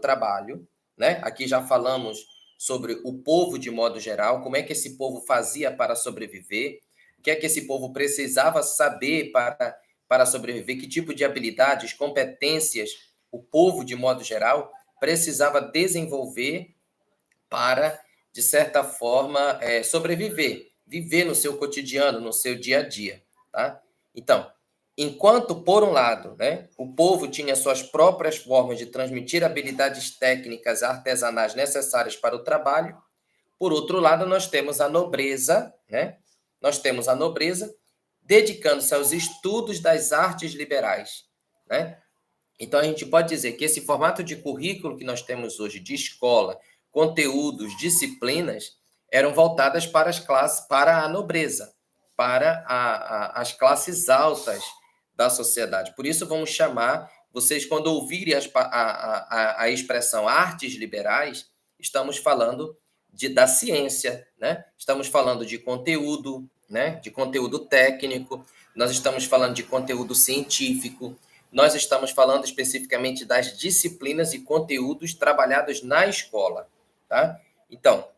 trabalho, né? Aqui já falamos sobre o povo de modo geral, como é que esse povo fazia para sobreviver, o que é que esse povo precisava saber para sobreviver, que tipo de habilidades, competências o povo de modo geral precisava desenvolver para, de certa forma, sobreviver, viver no seu cotidiano, no seu dia a dia, tá? Então, enquanto, por um lado, né, o povo tinha suas próprias formas de transmitir habilidades técnicas artesanais necessárias para o trabalho, por outro lado, nós temos a nobreza, né? Nós temos a nobreza dedicando-se aos estudos das artes liberais, né? Então, a gente pode dizer que esse formato de currículo que nós temos hoje, de escola, conteúdos, disciplinas, eram voltadas para as classes, para a nobreza, para as classes altas da sociedade. Por isso, vamos chamar, vocês, quando ouvirem a expressão artes liberais, estamos falando da ciência, né? Estamos falando de conteúdo, né? De conteúdo técnico, nós estamos falando de conteúdo científico, nós estamos falando especificamente das disciplinas e conteúdos trabalhados na escola, tá? Então,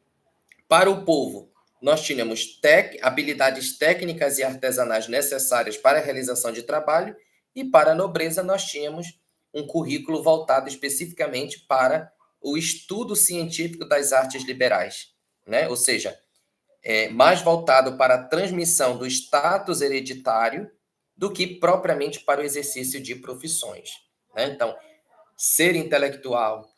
para o povo, nós tínhamos habilidades técnicas e artesanais necessárias para a realização de trabalho, e para a nobreza nós tínhamos um currículo voltado especificamente para o estudo científico das artes liberais, né? Ou seja, mais voltado para a transmissão do status hereditário do que propriamente para o exercício de profissões, né? Então, ser intelectual,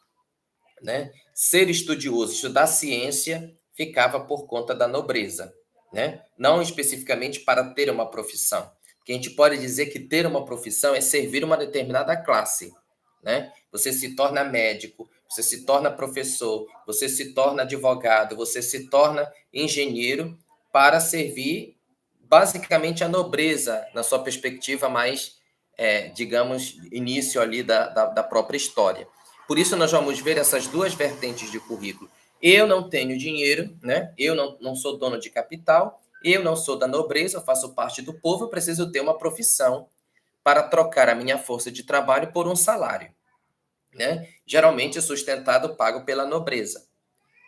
né? Ser estudioso, estudar ciência, ficava por conta da nobreza, né? Não especificamente para ter uma profissão. Porque a gente pode dizer que ter uma profissão é servir uma determinada classe, né? Você se torna médico, você se torna professor, você se torna advogado, você se torna engenheiro para servir basicamente a nobreza na sua perspectiva mais, digamos, início ali da própria história. Por isso, nós vamos ver essas duas vertentes de currículo. Eu não tenho dinheiro, né? Eu não sou dono de capital, eu não sou da nobreza, eu faço parte do povo, eu preciso ter uma profissão para trocar a minha força de trabalho por um salário, né? Geralmente sustentado, pago pela nobreza.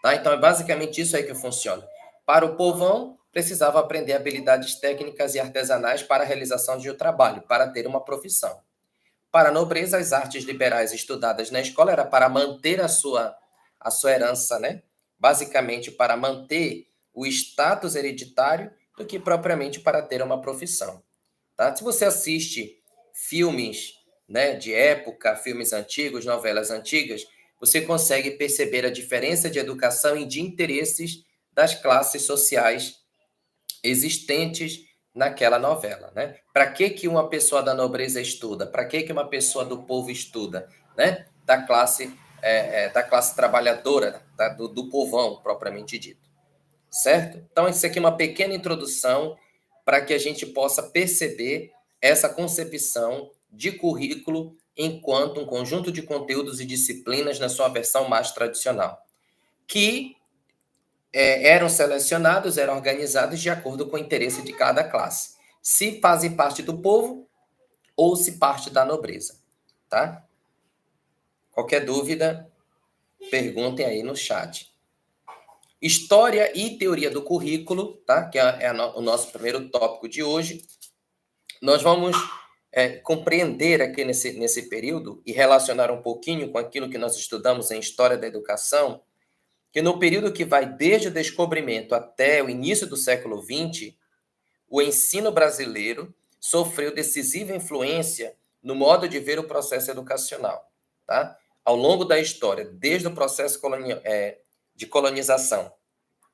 Tá? Então, é basicamente isso aí que funciona. Para o povão, precisava aprender habilidades técnicas e artesanais para a realização de um trabalho, para ter uma profissão. Para a nobreza, as artes liberais estudadas na escola era para manter a sua herança, né? Basicamente para manter o status hereditário do que propriamente para ter uma profissão. Tá? Se você assiste filmes, né, de época, filmes antigos, novelas antigas, você consegue perceber a diferença de educação e de interesses das classes sociais existentes naquela novela, né? Para que uma pessoa da nobreza estuda? Para que uma pessoa do povo estuda, né? Da classe trabalhadora, do povão propriamente dito, certo? Então isso aqui é uma pequena introdução para que a gente possa perceber essa concepção de currículo enquanto um conjunto de conteúdos e disciplinas na sua versão mais tradicional, que eram selecionados, eram organizados de acordo com o interesse de cada classe. Se fazem parte do povo ou se parte da nobreza, tá? Qualquer dúvida, perguntem aí no chat. História e teoria do currículo, tá? Que é o nosso primeiro tópico de hoje. Nós vamos compreender aqui nesse período e relacionar um pouquinho com aquilo que nós estudamos em História da Educação, que no período que vai desde o descobrimento até o início do século XX, o ensino brasileiro sofreu decisiva influência no modo de ver o processo educacional. Tá? Ao longo da história, desde o processo de colonização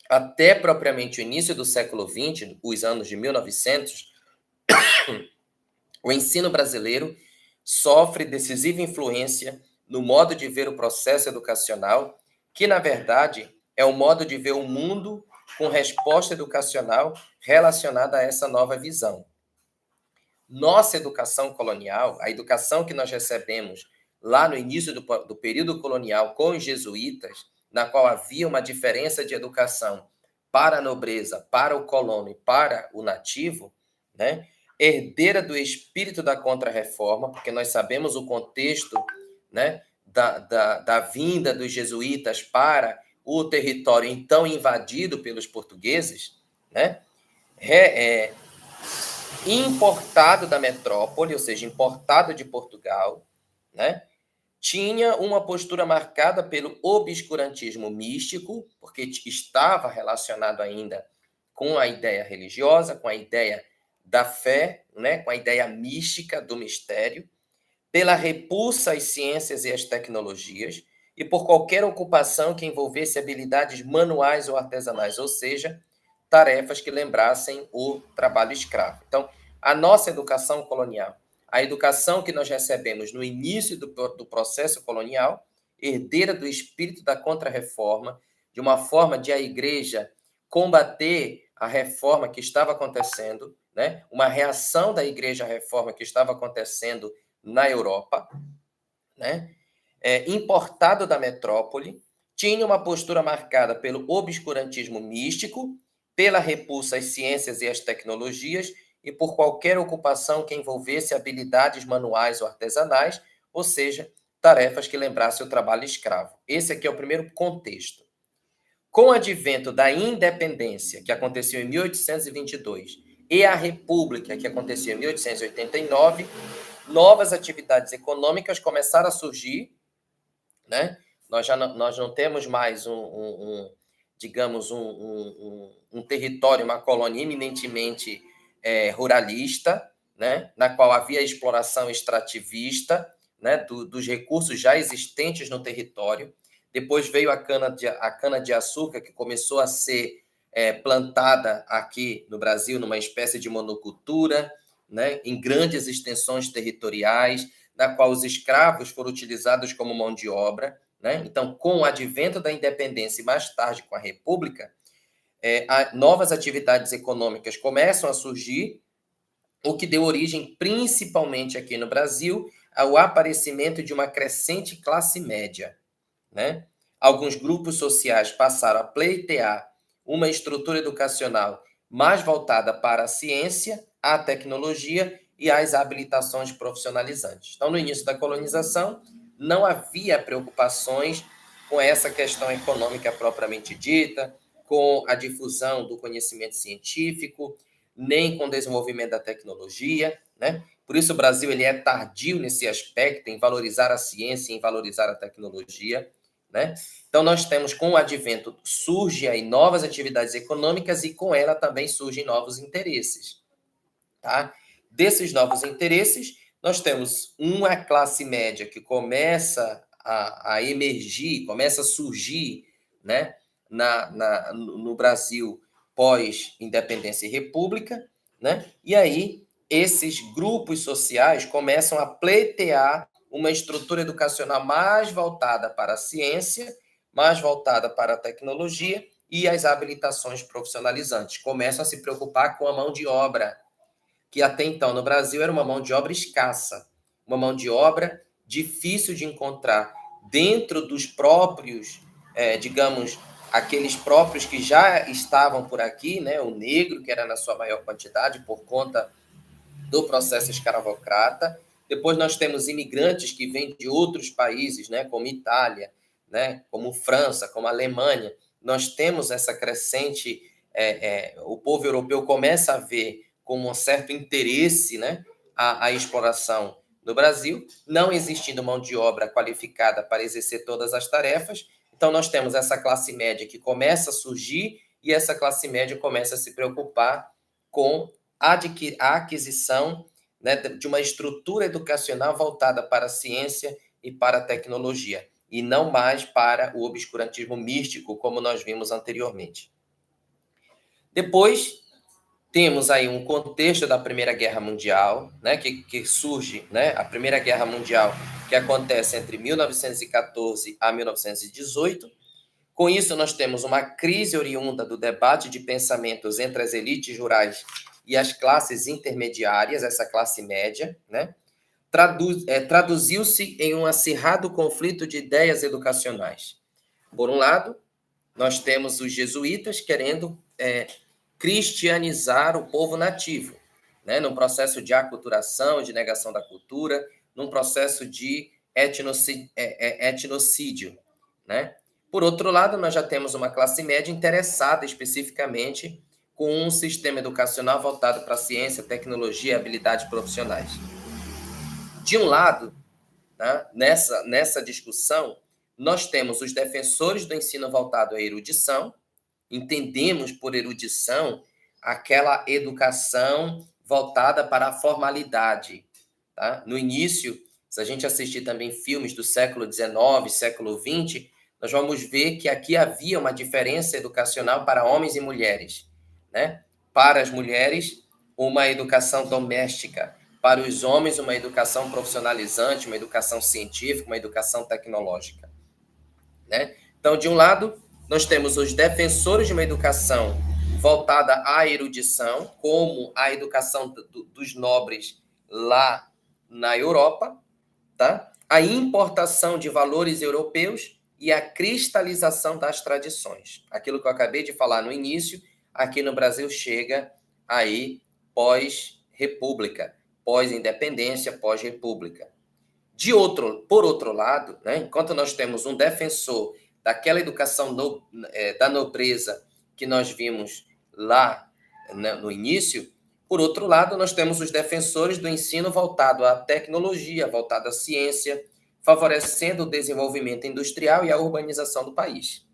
até propriamente o início do século XX, os anos de 1900, o ensino brasileiro sofre decisiva influência no modo de ver o processo educacional, que, na verdade, é o modo de ver o mundo com resposta educacional relacionada a essa nova visão. Nossa educação colonial, a educação que nós recebemos lá no início do período colonial com os jesuítas, na qual havia uma diferença de educação para a nobreza, para o colono e para o nativo, né? Herdeira do espírito da Contra-Reforma, porque nós sabemos o contexto, né, da vinda dos jesuítas para o território então invadido pelos portugueses, né? Importado da metrópole, ou seja, importado de Portugal, né? Tinha uma postura marcada pelo obscurantismo místico, porque estava relacionado ainda com a ideia religiosa, com a ideia da fé, né? Com a ideia mística do mistério, pela repulsa às ciências e às tecnologias e por qualquer ocupação que envolvesse habilidades manuais ou artesanais, ou seja, tarefas que lembrassem o trabalho escravo. Então, a nossa educação colonial, a educação que nós recebemos no início do processo colonial, herdeira do espírito da Contra-Reforma, de uma forma de a igreja combater a reforma que estava acontecendo, né? Uma reação da igreja à reforma que estava acontecendo na Europa, né? Importado da metrópole, tinha uma postura marcada pelo obscurantismo místico, pela repulsa às ciências e às tecnologias e por qualquer ocupação que envolvesse habilidades manuais ou artesanais, ou seja, tarefas que lembrassem o trabalho escravo. Esse aqui é o primeiro contexto. Com o advento da independência, que aconteceu em 1822, e a República, que aconteceu em 1889, novas atividades econômicas começaram a surgir, né? Nós não temos mais digamos, um território, uma colônia eminentemente ruralista, né? Na qual havia exploração extrativista, né? Dos recursos já existentes no território. Depois veio a cana-de-açúcar, que começou a ser plantada aqui no Brasil numa espécie de monocultura, né? Em grandes extensões territoriais, na qual os escravos foram utilizados como mão de obra, né? Então, com o advento da independência e mais tarde com a República, novas atividades econômicas começam a surgir, o que deu origem, principalmente aqui no Brasil, ao aparecimento de uma crescente classe média, né? Alguns grupos sociais passaram a pleitear uma estrutura educacional mais voltada para a ciência, a tecnologia e as habilitações profissionalizantes. Então, no início da colonização, não havia preocupações com essa questão econômica propriamente dita, com a difusão do conhecimento científico, nem com o desenvolvimento da tecnologia, né? Por isso o Brasil ele é tardio nesse aspecto, em valorizar a ciência, em valorizar a tecnologia, né? Então nós temos, com o advento, surgem aí novas atividades econômicas e com ela também surgem novos interesses, tá? Desses novos interesses, nós temos uma classe média que começa a emergir, começa a surgir, né, no Brasil pós-independência e república, né? E aí esses grupos sociais começam a pleitear uma estrutura educacional mais voltada para a ciência, mais voltada para a tecnologia e as habilitações profissionalizantes. Começam a se preocupar com a mão de obra, que até então no Brasil era uma mão de obra escassa, uma mão de obra difícil de encontrar dentro dos próprios, digamos, aqueles próprios que já estavam por aqui, né? O negro, que era na sua maior quantidade por conta do processo escravocrata. Depois nós temos imigrantes que vêm de outros países, né? Como Itália, né? Como França, como Alemanha. Nós temos essa crescente, o povo europeu começa a ver com um certo interesse, né, a exploração no Brasil, não existindo mão de obra qualificada para exercer todas as tarefas. Então, nós temos essa classe média que começa a surgir e essa classe média começa a se preocupar com a aquisição, né, de uma estrutura educacional voltada para a ciência e para a tecnologia, e não mais para o obscurantismo místico, como nós vimos anteriormente. Depois, temos aí um contexto da Primeira Guerra Mundial, né, que surge, né, a Primeira Guerra Mundial, que acontece entre 1914 a 1918. Com isso, nós temos uma crise oriunda do debate de pensamentos entre as elites rurais e as classes intermediárias, essa classe média, né? Traduziu-se em um acirrado conflito de ideias educacionais. Por um lado, nós temos os jesuítas querendo cristianizar o povo nativo, né? Num processo de aculturação, de negação da cultura, num processo de etnocídio, né? Por outro lado, nós já temos uma classe média interessada especificamente com um sistema educacional voltado para a ciência, tecnologia e habilidades profissionais. De um lado, né, nessa discussão, nós temos os defensores do ensino voltado à erudição. Entendemos por erudição aquela educação voltada para a formalidade. Tá? No início, se a gente assistir também filmes do século XIX, século XX, nós vamos ver que aqui havia uma diferença educacional para homens e mulheres. Né? Para as mulheres, uma educação doméstica. Para os homens, uma educação profissionalizante, uma educação científica, uma educação tecnológica. Né? Então, de um lado, nós temos os defensores de uma educação voltada à erudição, como a educação dos nobres lá na Europa, tá? A importação de valores europeus e a cristalização das tradições. Aquilo que eu acabei de falar no início, aqui no Brasil chega aí pós-república, pós-independência, pós-república. Por outro lado, né, enquanto nós temos um defensor daquela educação da nobreza que nós vimos lá, né, no início, por outro lado, nós temos os defensores do ensino voltado à tecnologia, voltado à ciência, favorecendo o desenvolvimento industrial e a urbanização do país.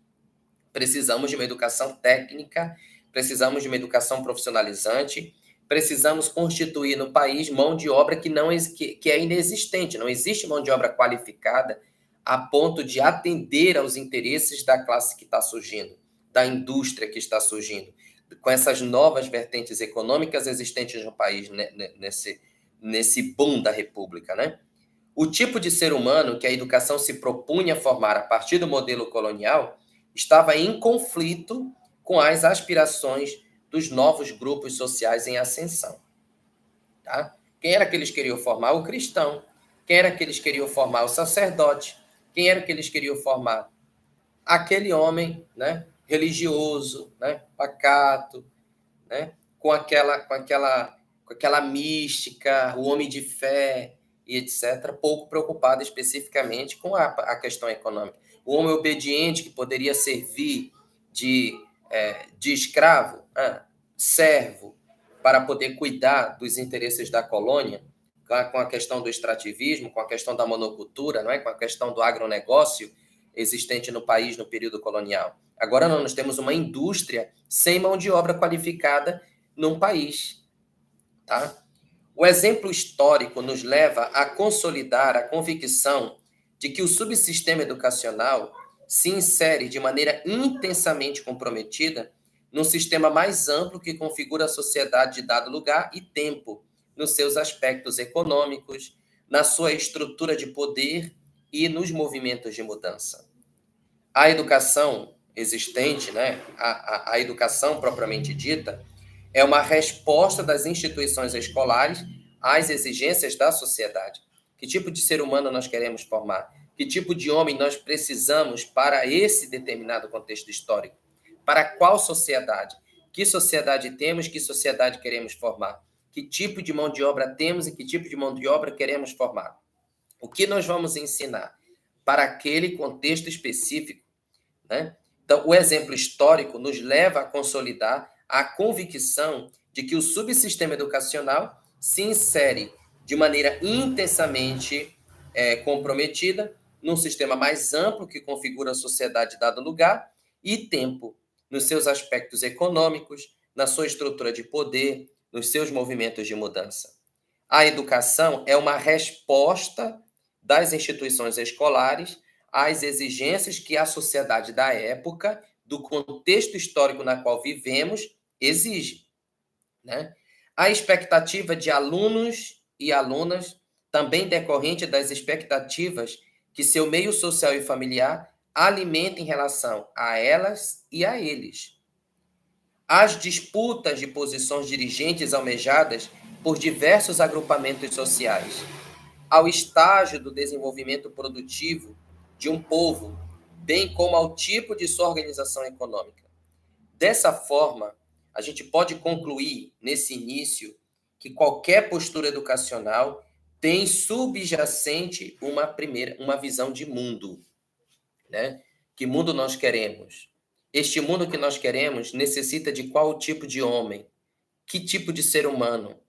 Precisamos de uma educação técnica, precisamos de uma educação profissionalizante, precisamos constituir no país mão de obra que é inexistente. Não existe mão de obra qualificada a ponto de atender aos interesses da classe que está surgindo, da indústria que está surgindo, com essas novas vertentes econômicas existentes no país, né, nesse boom da República, né? O tipo de ser humano que a educação se propunha formar a partir do modelo colonial estava em conflito com as aspirações dos novos grupos sociais em ascensão. Tá? Quem era que eles queriam formar? O cristão. Quem era que eles queriam formar? O sacerdote. Quem era que eles queriam formar? Aquele homem, né, religioso, né, pacato, né, com aquela mística, o homem de fé e etc., pouco preocupado especificamente com a questão econômica. O homem obediente que poderia servir de escravo, servo, para poder cuidar dos interesses da colônia, com a questão do extrativismo, com a questão da monocultura, não é? Com a questão do agronegócio existente no país no período colonial. Agora não, nós temos uma indústria sem mão de obra qualificada num país. Tá? O exemplo histórico nos leva a consolidar a convicção de que o subsistema educacional se insere de maneira intensamente comprometida num sistema mais amplo que configura a sociedade de dado lugar e tempo, nos seus aspectos econômicos, na sua estrutura de poder e nos movimentos de mudança. A educação existente, né, a educação propriamente dita, é uma resposta das instituições escolares às exigências da sociedade. Que tipo de ser humano nós queremos formar? Que tipo de homem nós precisamos para esse determinado contexto histórico? Para qual sociedade? Que sociedade temos, que sociedade queremos formar? Que tipo de mão de obra temos e que tipo de mão de obra queremos formar? O que nós vamos ensinar para aquele contexto específico, né? Então, o exemplo histórico nos leva a consolidar a convicção de que o subsistema educacional se insere de maneira intensamente comprometida num sistema mais amplo que configura a sociedade dado lugar e tempo, nos seus aspectos econômicos, na sua estrutura de poder, nos seus movimentos de mudança. A educação é uma resposta das instituições escolares às exigências que a sociedade da época, do contexto histórico na qual vivemos, exige. Né? A expectativa de alunos e alunas, também decorrente das expectativas que seu meio social e familiar alimenta em relação a elas e a eles. As disputas de posições dirigentes almejadas por diversos agrupamentos sociais, ao estágio do desenvolvimento produtivo de um povo, bem como ao tipo de sua organização econômica. Dessa forma, a gente pode concluir, nesse início, que qualquer postura educacional tem subjacente uma visão de mundo, né? Que mundo nós queremos? Este mundo que nós queremos necessita de qual tipo de homem? Que tipo de ser humano,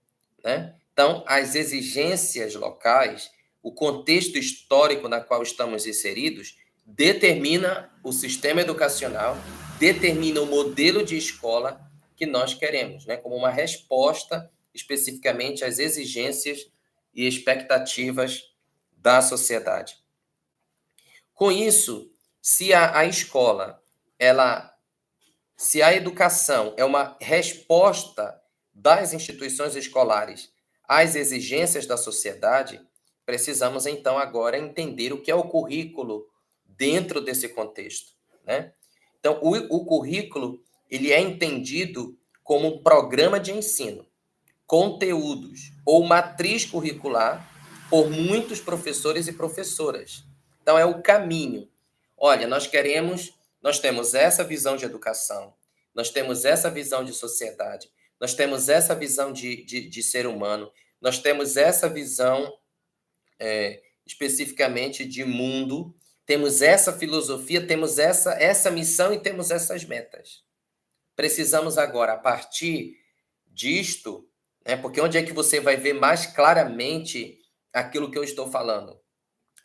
né? Então, as exigências locais, o contexto histórico na qual estamos inseridos, determina o sistema educacional, determina o modelo de escola que nós queremos, né? Como uma resposta especificamente às exigências e expectativas da sociedade. Com isso, se a escola, se a educação é uma resposta das instituições escolares às exigências da sociedade, precisamos então agora entender o que é o currículo dentro desse contexto, né? Então, o currículo, ele é entendido como um programa de ensino, conteúdos ou matriz curricular por muitos professores e professoras. Então, é o caminho. Olha, nós temos essa visão de educação, nós temos essa visão de sociedade, nós temos essa visão de ser humano, nós temos essa visão especificamente de mundo, temos essa filosofia, temos essa missão e temos essas metas. Precisamos agora, a partir disto, né, porque onde é que você vai ver mais claramente aquilo que eu estou falando?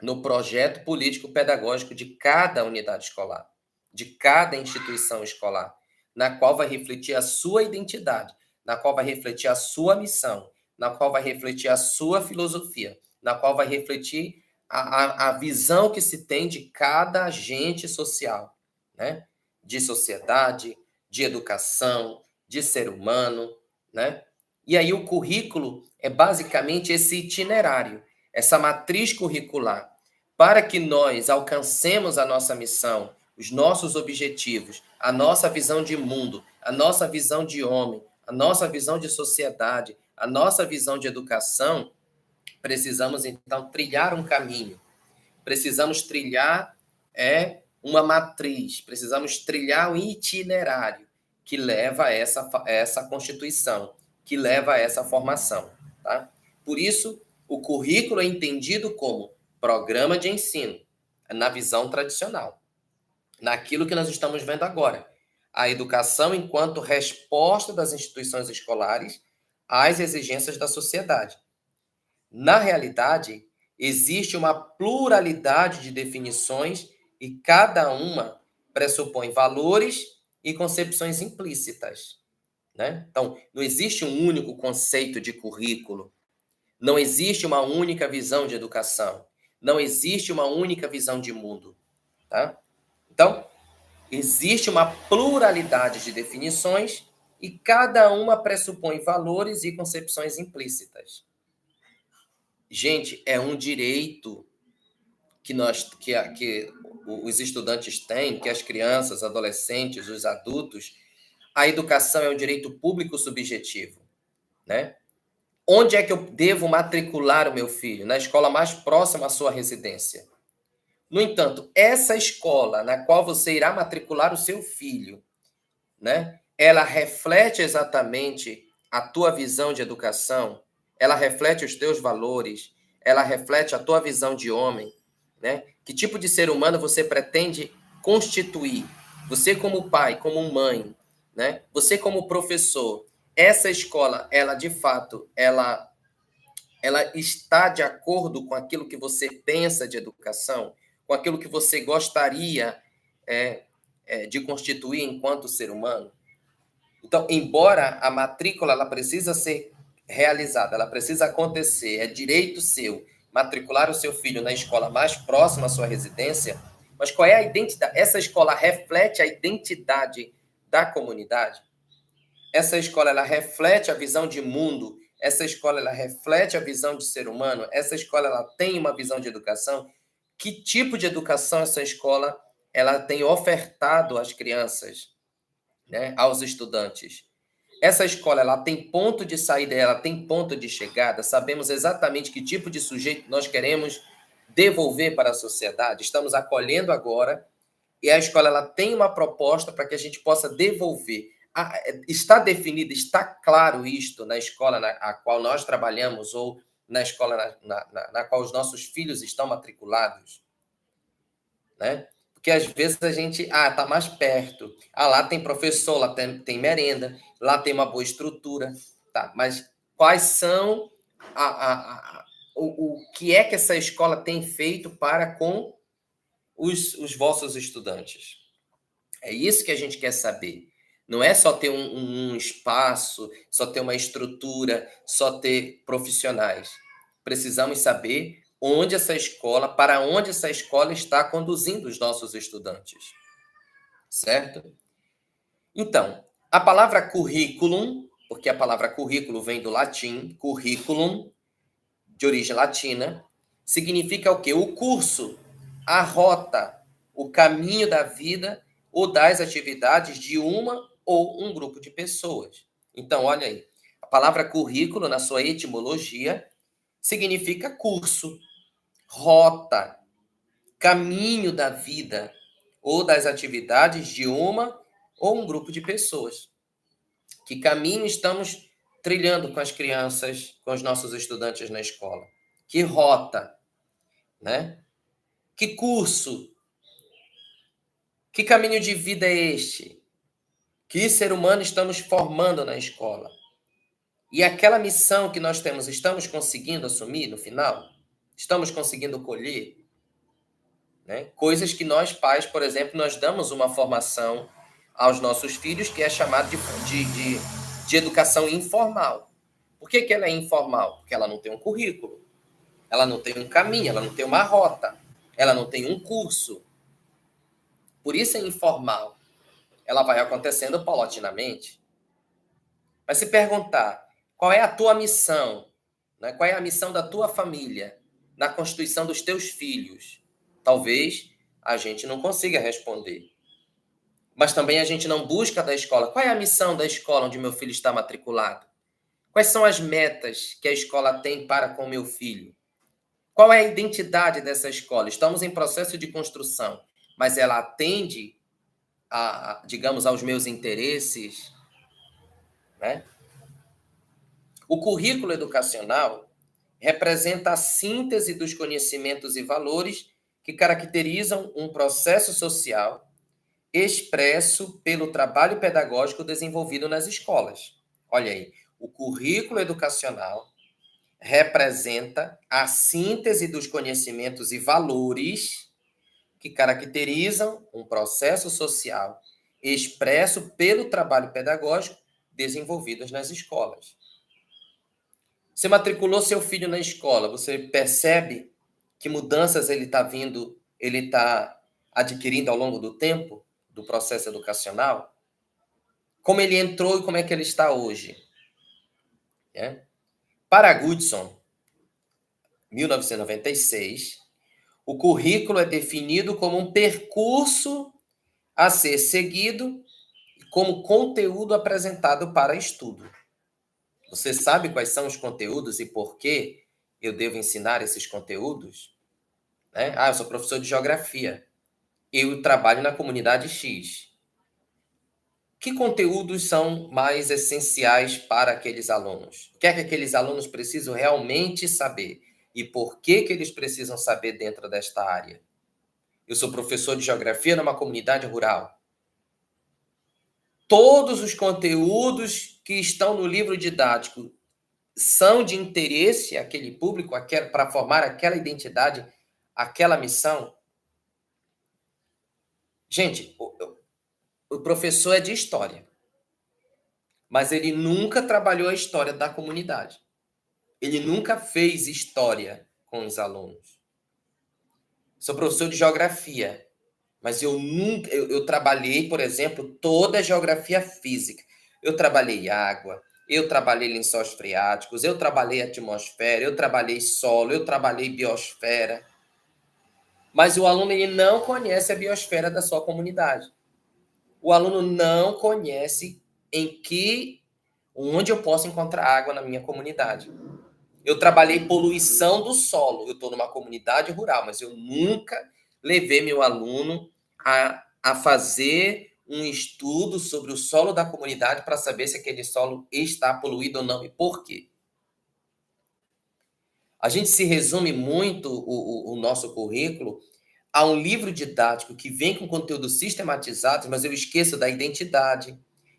No projeto político-pedagógico de cada unidade escolar, de cada instituição escolar, na qual vai refletir a sua identidade, na qual vai refletir a sua missão, na qual vai refletir a sua filosofia, na qual vai refletir a visão que se tem de cada agente social, né? De sociedade, de educação, de ser humano, né? E aí o currículo é basicamente esse itinerário, essa matriz curricular, para que nós alcancemos a nossa missão, os nossos objetivos, a nossa visão de mundo, a nossa visão de homem, a nossa visão de sociedade, a nossa visão de educação, precisamos então trilhar um caminho. Precisamos trilhar uma matriz, precisamos trilhar um itinerário que leva a essa constituição, que leva a essa formação. Tá? Por isso, o currículo é entendido como programa de ensino, na visão tradicional, naquilo que nós estamos vendo agora. A educação enquanto resposta das instituições escolares às exigências da sociedade. Na realidade, existe uma pluralidade de definições e cada uma pressupõe valores e concepções implícitas, né? Então, não existe um único conceito de currículo, não existe uma única visão de educação, não existe uma única visão de mundo, tá? Então, existe uma pluralidade de definições e cada uma pressupõe valores e concepções implícitas. Gente, é um direito que os estudantes têm, que as crianças, adolescentes, os adultos, a educação é um direito público subjetivo, né? Onde é que eu devo matricular o meu filho? Na escola mais próxima à sua residência. No entanto, essa escola na qual você irá matricular o seu filho, né? Ela reflete exatamente a tua visão de educação, ela reflete os teus valores, ela reflete a tua visão de homem, né? Que tipo de ser humano você pretende constituir? Você como pai, como mãe, né? Você como professor, essa escola, ela de fato, ela está de acordo com aquilo que você pensa de educação, com aquilo que você gostaria de constituir enquanto ser humano? Então, embora a matrícula ela precisa ser realizada, ela precisa acontecer, é direito seu matricular o seu filho na escola mais próxima à sua residência, mas qual é a identidade? Essa escola reflete a identidade da comunidade? Essa escola ela reflete a visão de mundo? Essa escola ela reflete a visão de ser humano? Essa escola ela tem uma visão de educação? Que tipo de educação essa escola ela tem ofertado às crianças, né, aos estudantes? Essa escola ela tem ponto de saída, ela tem ponto de chegada? Sabemos exatamente que tipo de sujeito nós queremos devolver para a sociedade? Estamos acolhendo agora e a escola ela tem uma proposta para que a gente possa devolver. Está definido, está claro isto na escola a qual nós trabalhamos ou na escola na qual os nossos filhos estão matriculados, né? Porque às vezes a gente, tá mais perto. Lá tem professor, lá tem merenda, lá tem uma boa estrutura, tá? Mas quais são o que é que essa escola tem feito para com os vossos estudantes? É isso que a gente quer saber. Não é só ter um espaço, só ter uma estrutura, só ter profissionais. Precisamos saber para onde essa escola está conduzindo os nossos estudantes. Certo? Então, a palavra curriculum, porque a palavra currículo vem do latim, curriculum, de origem latina, significa o quê? O curso, a rota, o caminho da vida ou das atividades de uma ou um grupo de pessoas. Então, olha aí, a palavra currículo, na sua etimologia, significa curso, rota, caminho da vida ou das atividades de uma ou um grupo de pessoas. Que caminho estamos trilhando com as crianças, com os nossos estudantes na escola? Que rota, né? Que curso? Que caminho de vida é este? Que ser humano estamos formando na escola? E aquela missão que nós temos, estamos conseguindo assumir no final? Estamos conseguindo colher? Né? Coisas que nós, pais, por exemplo, nós damos uma formação aos nossos filhos que é chamada de educação informal. Por que ela é informal? Porque ela não tem um currículo, ela não tem um caminho, ela não tem uma rota, ela não tem um curso. Por isso é informal. Ela vai acontecendo paulatinamente. Mas se perguntar qual é a tua missão, né? Qual é a missão da tua família na constituição dos teus filhos, talvez a gente não consiga responder. Mas também a gente não busca da escola. Qual é a missão da escola onde meu filho está matriculado? Quais são as metas que a escola tem para com meu filho? Qual é a identidade dessa escola? Estamos em processo de construção, mas ela atende digamos, aos meus interesses, né? O currículo educacional representa a síntese dos conhecimentos e valores que caracterizam um processo social expresso pelo trabalho pedagógico desenvolvido nas escolas. Olha aí, o currículo educacional representa a síntese dos conhecimentos e valores que caracterizam um processo social expresso pelo trabalho pedagógico desenvolvido nas escolas. Você matriculou seu filho na escola, você percebe que mudanças ele está adquirindo ao longo do tempo, do processo educacional? Como ele entrou e como é que ele está hoje? Para Goodson, 1996, o currículo é definido como um percurso a ser seguido como conteúdo apresentado para estudo. Você sabe quais são os conteúdos e por que eu devo ensinar esses conteúdos? Né? Eu sou professor de geografia. Eu trabalho na comunidade X. Que conteúdos são mais essenciais para aqueles alunos? O que é que aqueles alunos precisam realmente saber? E por que eles precisam saber dentro desta área? Eu sou professor de geografia numa comunidade rural. Todos os conteúdos que estão no livro didático são de interesse àquele público, para formar aquela identidade, aquela missão? Gente, o professor é de história, mas ele nunca trabalhou a história da comunidade. Ele nunca fez história com os alunos. Sou professor de geografia, mas eu trabalhei, por exemplo, toda a geografia física. Eu trabalhei água, eu trabalhei lençóis freáticos, eu trabalhei atmosfera, eu trabalhei solo, eu trabalhei biosfera. Mas o aluno ele não conhece a biosfera da sua comunidade. O aluno não conhece onde eu posso encontrar água na minha comunidade. Eu trabalhei poluição do solo. Eu estou numa comunidade rural, mas eu nunca levei meu aluno a fazer um estudo sobre o solo da comunidade para saber se aquele solo está poluído ou não e por quê. A gente se resume muito o nosso currículo a um livro didático que vem com conteúdo sistematizado, mas eu esqueço da identidade,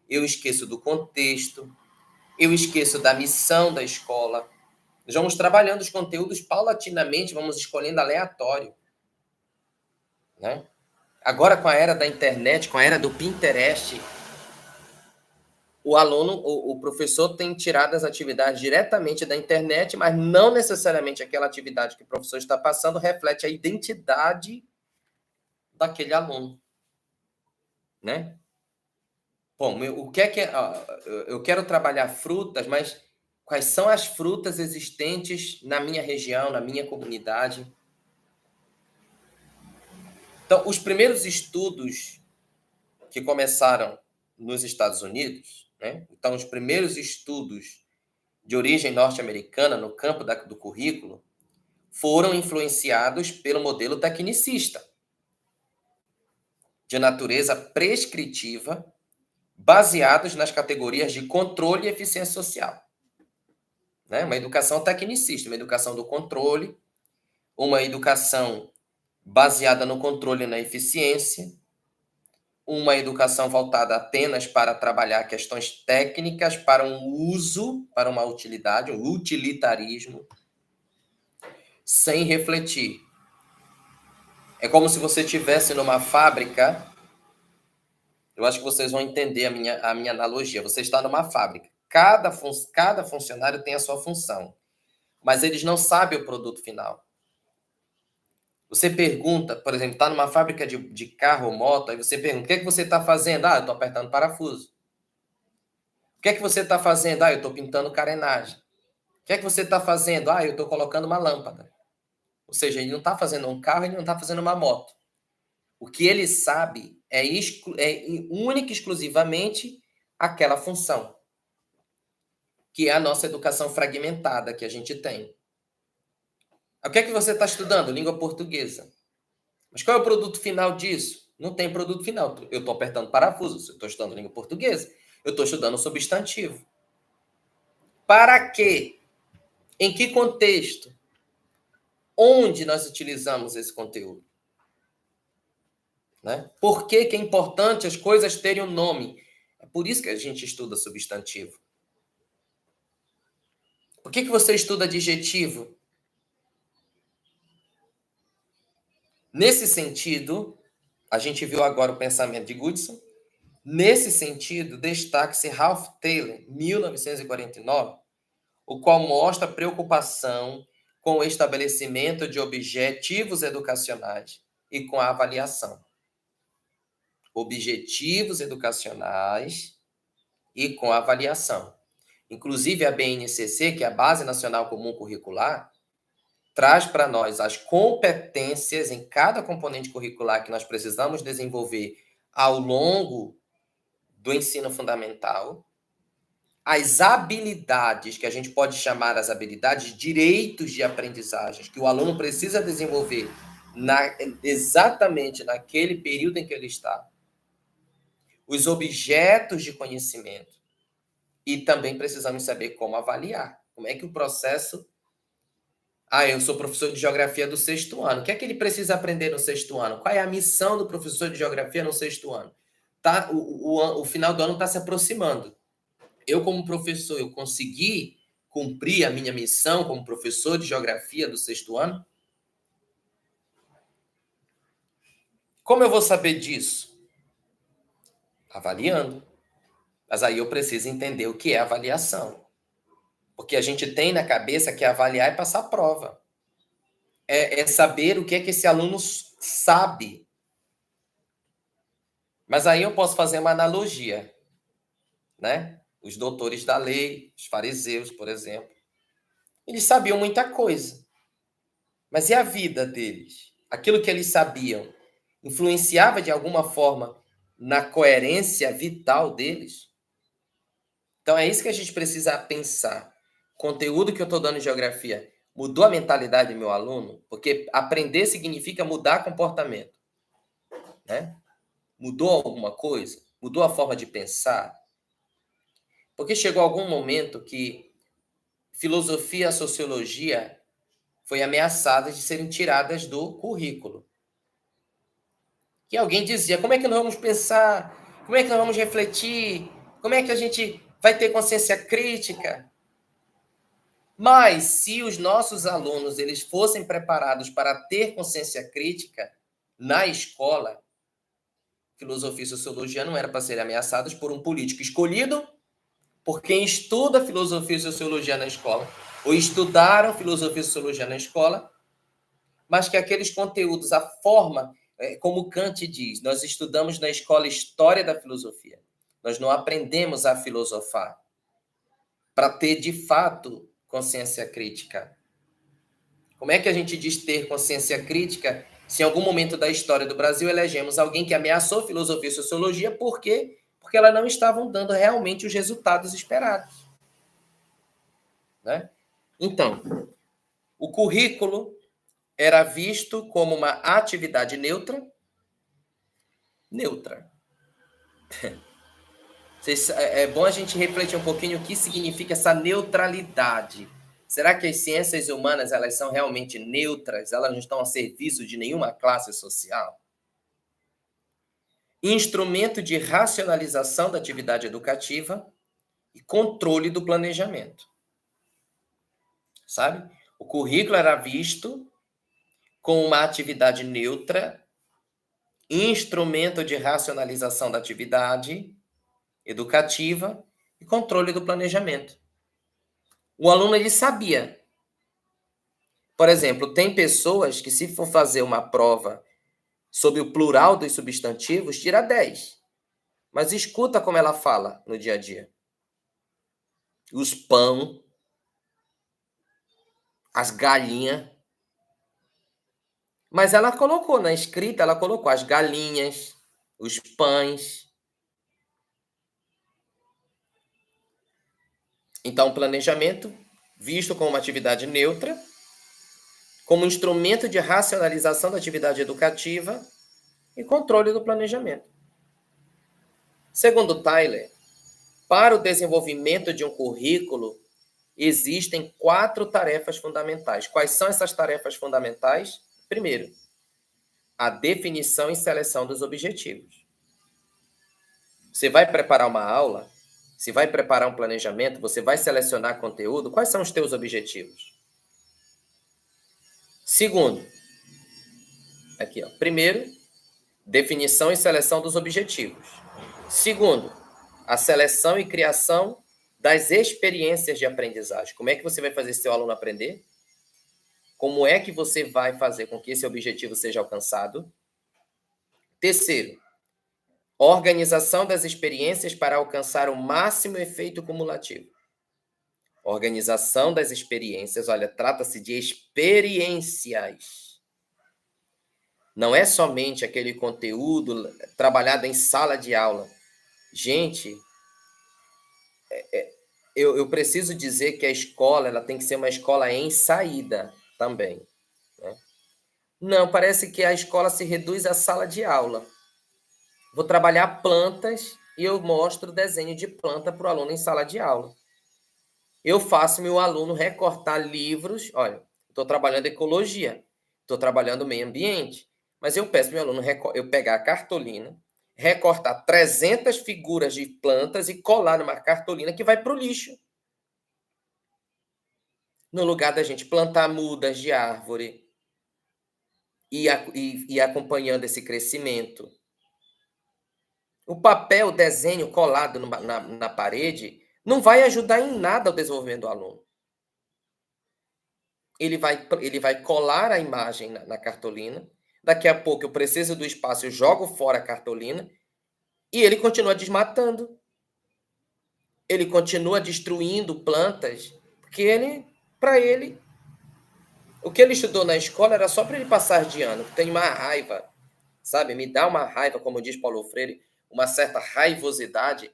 eu esqueço do contexto, eu esqueço da missão da escola. Nós vamos trabalhando os conteúdos paulatinamente, vamos escolhendo aleatório, né? Agora, com a era da internet, com a era do Pinterest, o aluno, o professor tem tirado as atividades diretamente da internet, mas não necessariamente aquela atividade que o professor está passando reflete a identidade daquele aluno, né? Bom, o que é que eu quero trabalhar frutas, mas quais são as frutas existentes na minha região, na minha comunidade? Então, os primeiros estudos que começaram nos Estados Unidos, né? Então, os primeiros estudos de origem norte-americana no campo do currículo foram influenciados pelo modelo tecnicista, de natureza prescritiva, baseados nas categorias de controle e eficiência social. Né? Uma educação tecnicista, uma educação do controle, uma educação baseada no controle e na eficiência, uma educação voltada apenas para trabalhar questões técnicas, para um uso, para uma utilidade, um utilitarismo, sem refletir. É como se você estivesse numa fábrica. Eu acho que vocês vão entender a minha analogia. Você está numa fábrica. Cada funcionário tem a sua função, mas eles não sabem o produto final. Você pergunta, por exemplo, está numa fábrica de carro ou moto, aí você pergunta, o que é que você está fazendo? Ah, eu estou apertando parafuso. O que é que você está fazendo? Ah, eu estou pintando carenagem. O que é que você está fazendo? Ah, eu estou colocando uma lâmpada. Ou seja, ele não está fazendo um carro, ele não está fazendo uma moto. O que ele sabe é única e exclusivamente aquela função, que é a nossa educação fragmentada que a gente tem. O que é que você está estudando? Língua portuguesa. Mas qual é o produto final disso? Não tem produto final. Eu estou apertando parafusos, eu estou estudando língua portuguesa, eu estou estudando substantivo. Para quê? Em que contexto? Onde nós utilizamos esse conteúdo? Né? Por que é importante as coisas terem um nome? É por isso que a gente estuda substantivo. Por que você estuda adjetivo? Nesse sentido, a gente viu agora o pensamento de Goodson. Nesse sentido, destaque-se Ralph Taylor, 1949, o qual mostra preocupação com o estabelecimento de objetivos educacionais e com a avaliação. Objetivos educacionais e com a avaliação. Inclusive, a BNCC, que é a Base Nacional Comum Curricular, traz para nós as competências em cada componente curricular que nós precisamos desenvolver ao longo do ensino fundamental, as habilidades, que a gente pode chamar as habilidades, direitos de aprendizagem, que o aluno precisa desenvolver exatamente naquele período em que ele está, os objetos de conhecimento, e também precisamos saber como avaliar, como é que o processo... Ah, eu sou professor de geografia do sexto ano. O que é que ele precisa aprender no sexto ano? Qual é a missão do professor de geografia no sexto ano? Tá, o final do ano está se aproximando. Eu, como professor, eu consegui cumprir a minha missão como professor de geografia do sexto ano? Como eu vou saber disso? Avaliando. Mas aí eu preciso entender o que é avaliação. Porque a gente tem na cabeça que avaliar é passar prova. É saber o que é que esse aluno sabe. Mas aí eu posso fazer uma analogia, né? Os doutores da lei, os fariseus, por exemplo, eles sabiam muita coisa. Mas e a vida deles? Aquilo que eles sabiam influenciava de alguma forma na coerência vital deles? Então é isso que a gente precisa pensar. O conteúdo que eu estou dando em geografia mudou a mentalidade do meu aluno? Porque aprender significa mudar comportamento, né? Mudou alguma coisa? Mudou a forma de pensar? Porque chegou algum momento que filosofia e a sociologia foi ameaçadas de serem tiradas do currículo. Que alguém dizia, como é que nós vamos pensar? Como é que nós vamos refletir? Como é que a gente vai ter consciência crítica? Mas se os nossos alunos eles fossem preparados para ter consciência crítica na escola, filosofia e sociologia não era para serem ameaçados por um político escolhido por quem estuda filosofia e sociologia na escola, ou estudaram filosofia e sociologia na escola, mas que aqueles conteúdos, a forma, como Kant diz, nós estudamos na escola história da filosofia. Nós não aprendemos a filosofar para ter, de fato, consciência crítica. Como é que a gente diz ter consciência crítica se em algum momento da história do Brasil elegemos alguém que ameaçou filosofia e sociologia? Por quê? Porque elas não estavam dando realmente os resultados esperados. Né? Então, o currículo era visto como uma atividade neutra. É bom a gente refletir um pouquinho o que significa essa neutralidade. Será que as ciências humanas elas são realmente neutras? Elas não estão a serviço de nenhuma classe social? Instrumento de racionalização da atividade educativa e controle do planejamento. Sabe? O currículo era visto como uma atividade neutra, instrumento de racionalização da atividade educativa e controle do planejamento. O aluno ele sabia. Por exemplo, tem pessoas que se for fazer uma prova sobre o plural dos substantivos, tira 10. Mas escuta como ela fala no dia a dia. Os pão, as galinhas. Mas ela colocou na escrita, ela colocou as galinhas, os pães. Então, o planejamento, visto como uma atividade neutra, como instrumento de racionalização da atividade educativa e controle do planejamento. Segundo Tyler, para o desenvolvimento de um currículo, existem 4 tarefas fundamentais. Quais são essas tarefas fundamentais? Primeiro, a definição e seleção dos objetivos. Você vai preparar uma aula, você vai preparar um planejamento, você vai selecionar conteúdo, quais são os teus objetivos? Segundo, aqui, ó. Primeiro, definição e seleção dos objetivos. Segundo, a seleção e criação das experiências de aprendizagem. Como é que você vai fazer seu aluno aprender? Como é que você vai fazer com que esse objetivo seja alcançado? Terceiro, organização das experiências para alcançar o máximo efeito cumulativo. Organização das experiências, olha, trata-se de experiências. Não é somente aquele conteúdo trabalhado em sala de aula. Gente, eu preciso dizer que a escola ela tem que ser uma escola em saída também. Né? Não, parece que a escola se reduz à sala de aula. Vou trabalhar plantas e eu mostro desenho de planta para o aluno em sala de aula. Eu faço meu aluno recortar livros. Olha, estou trabalhando ecologia, estou trabalhando meio ambiente, mas eu peço meu aluno eu pegar a cartolina, recortar 300 figuras de plantas e colar numa cartolina que vai para o lixo. No lugar da gente plantar mudas de árvore e acompanhando esse crescimento. O papel, o desenho colado na parede não vai ajudar em nada o desenvolvimento do aluno. Ele vai colar a imagem na cartolina, daqui a pouco eu preciso do espaço, eu jogo fora a cartolina, e ele continua desmatando. Ele continua destruindo plantas, porque para ele, o que ele estudou na escola era só para ele passar de ano. Tem uma raiva, sabe? Me dá uma raiva, como diz Paulo Freire, uma certa raivosidade,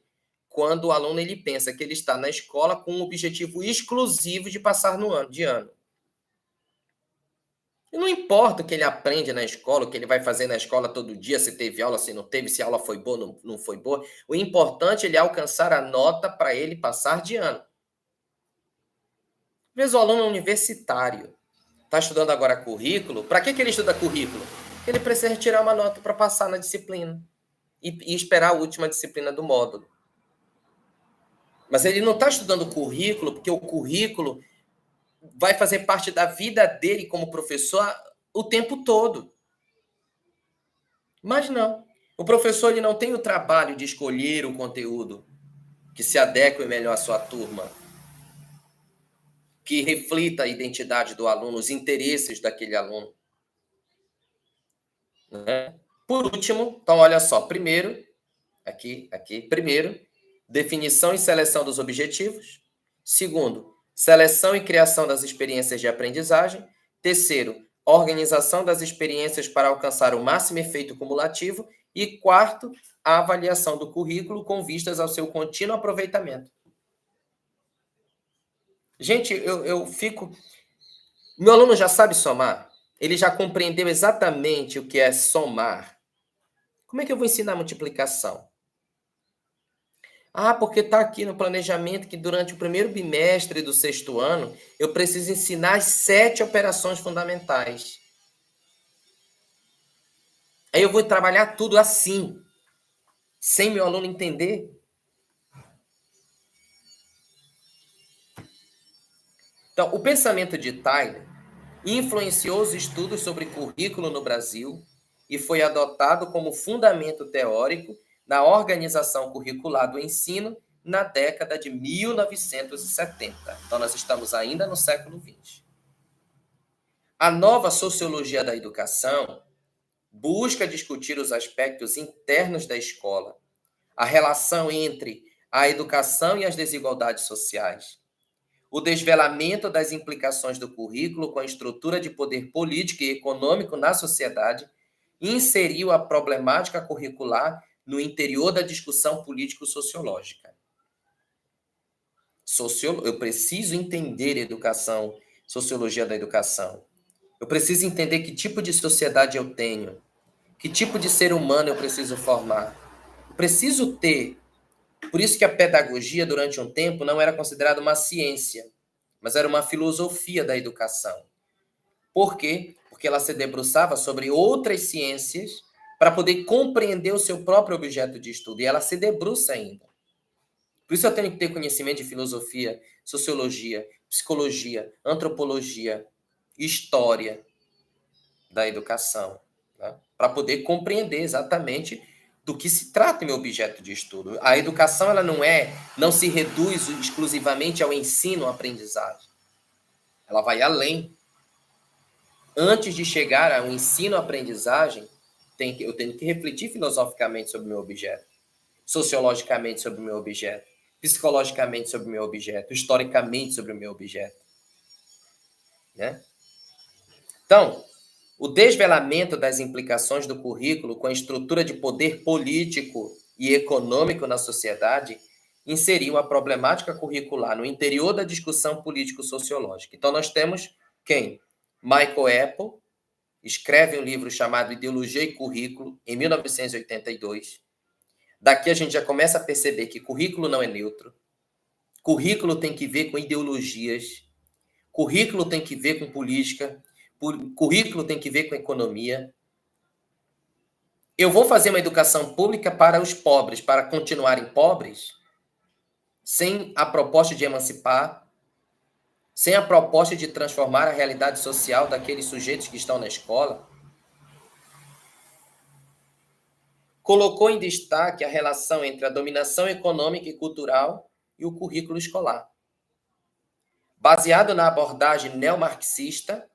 quando o aluno ele pensa que ele está na escola com um objetivo exclusivo de passar de ano. E não importa o que ele aprende na escola, o que ele vai fazer na escola todo dia, se teve aula, se não teve, se a aula foi boa, não foi boa. O importante é ele alcançar a nota para ele passar de ano. Às vezes o aluno é universitário, está estudando agora currículo. Para que ele estuda currículo? Ele precisa tirar uma nota para passar na disciplina e esperar a última disciplina do módulo. Mas ele não está estudando currículo porque o currículo vai fazer parte da vida dele como professor o tempo todo. Mas não. O professor ele não tem o trabalho de escolher o conteúdo que se adeque melhor à sua turma, que reflita a identidade do aluno, os interesses daquele aluno. Né? Por último, então olha só, primeiro, primeiro, definição e seleção dos objetivos. Segundo, seleção e criação das experiências de aprendizagem. Terceiro, organização das experiências para alcançar o máximo efeito cumulativo. E quarto, a avaliação do currículo com vistas ao seu contínuo aproveitamento. Gente, eu fico... Meu aluno já sabe somar? Ele já compreendeu exatamente o que é somar? Como é que eu vou ensinar multiplicação? Ah, porque está aqui no planejamento que durante o primeiro bimestre do 6º ano eu preciso ensinar as 7 operações fundamentais. Aí eu vou trabalhar tudo assim, sem meu aluno entender. Então, o pensamento de Tyler influenciou os estudos sobre currículo no Brasil e foi adotado como fundamento teórico na organização curricular do ensino na década de 1970. Então, nós estamos ainda no século XX. A nova sociologia da educação busca discutir os aspectos internos da escola, a relação entre a educação e as desigualdades sociais, o desvelamento das implicações do currículo com a estrutura de poder político e econômico na sociedade, e inseriu a problemática curricular no interior da discussão político-sociológica. Eu preciso entender educação, sociologia da educação. Eu preciso entender que tipo de sociedade eu tenho, que tipo de ser humano eu preciso formar. Eu preciso ter. Por isso que a pedagogia, durante um tempo, não era considerada uma ciência, mas era uma filosofia da educação. Por quê? Porque ela se debruçava sobre outras ciências para poder compreender o seu próprio objeto de estudo. E ela se debruça ainda. Por isso eu tenho que ter conhecimento de filosofia, sociologia, psicologia, antropologia, história da educação, né? Para poder compreender exatamente do que se trata o meu objeto de estudo. A educação ela não se reduz exclusivamente ao ensino, à aprendizagem. Ela vai além. Antes de chegar ao ensino, à aprendizagem, eu tenho que refletir filosoficamente sobre o meu objeto, sociologicamente sobre o meu objeto, psicologicamente sobre o meu objeto, historicamente sobre o meu objeto. Né? Então, o desvelamento das implicações do currículo com a estrutura de poder político e econômico na sociedade inseriu a problemática curricular no interior da discussão político-sociológica. Então, nós temos quem? Michael Apple escreve um livro chamado Ideologia e Currículo, em 1982. Daqui a gente já começa a perceber que currículo não é neutro. Currículo tem que ver com ideologias. Currículo tem que ver com política. Currículo tem que ver com economia. Eu vou fazer uma educação pública para os pobres, para continuarem pobres, sem a proposta de emancipar, sem a proposta de transformar a realidade social daqueles sujeitos que estão na escola. Colocou em destaque a relação entre a dominação econômica e cultural e o currículo escolar. Baseado na abordagem neomarxista,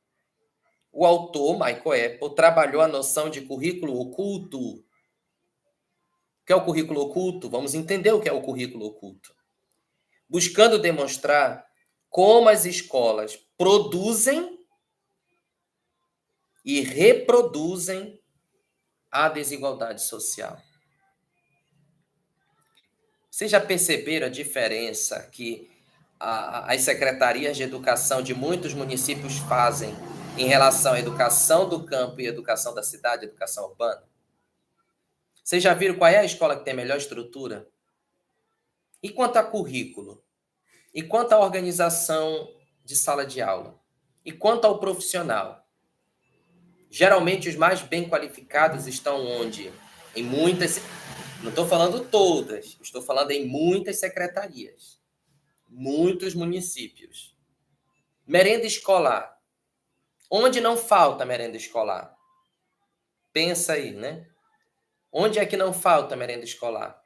o autor, Michael Apple, trabalhou a noção de currículo oculto. O que é o currículo oculto? Vamos entender o que é o currículo oculto. Buscando demonstrar como as escolas produzem e reproduzem a desigualdade social. Vocês já perceberam a diferença que as secretarias de educação de muitos municípios fazem em relação à educação do campo e educação da cidade, educação urbana? Vocês já viram qual é a escola que tem a melhor estrutura? E quanto a currículo? E quanto à organização de sala de aula? E quanto ao profissional? Geralmente os mais bem qualificados estão onde? Em muitas, não estou falando todas, estou falando em muitas secretarias, muitos municípios. Merenda escolar. Onde não falta merenda escolar? Pensa aí, né? Onde é que não falta merenda escolar?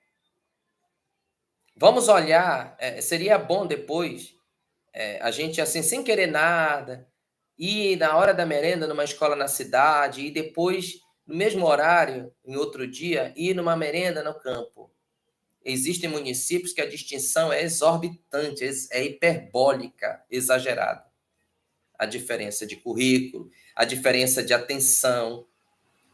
Vamos olhar, seria bom depois, a gente, assim, sem querer nada, ir na hora da merenda numa escola na cidade e depois, no mesmo horário, em outro dia, ir numa merenda no campo. Existem municípios que a distinção é exorbitante, é hiperbólica, exagerada. A diferença de currículo, a diferença de atenção.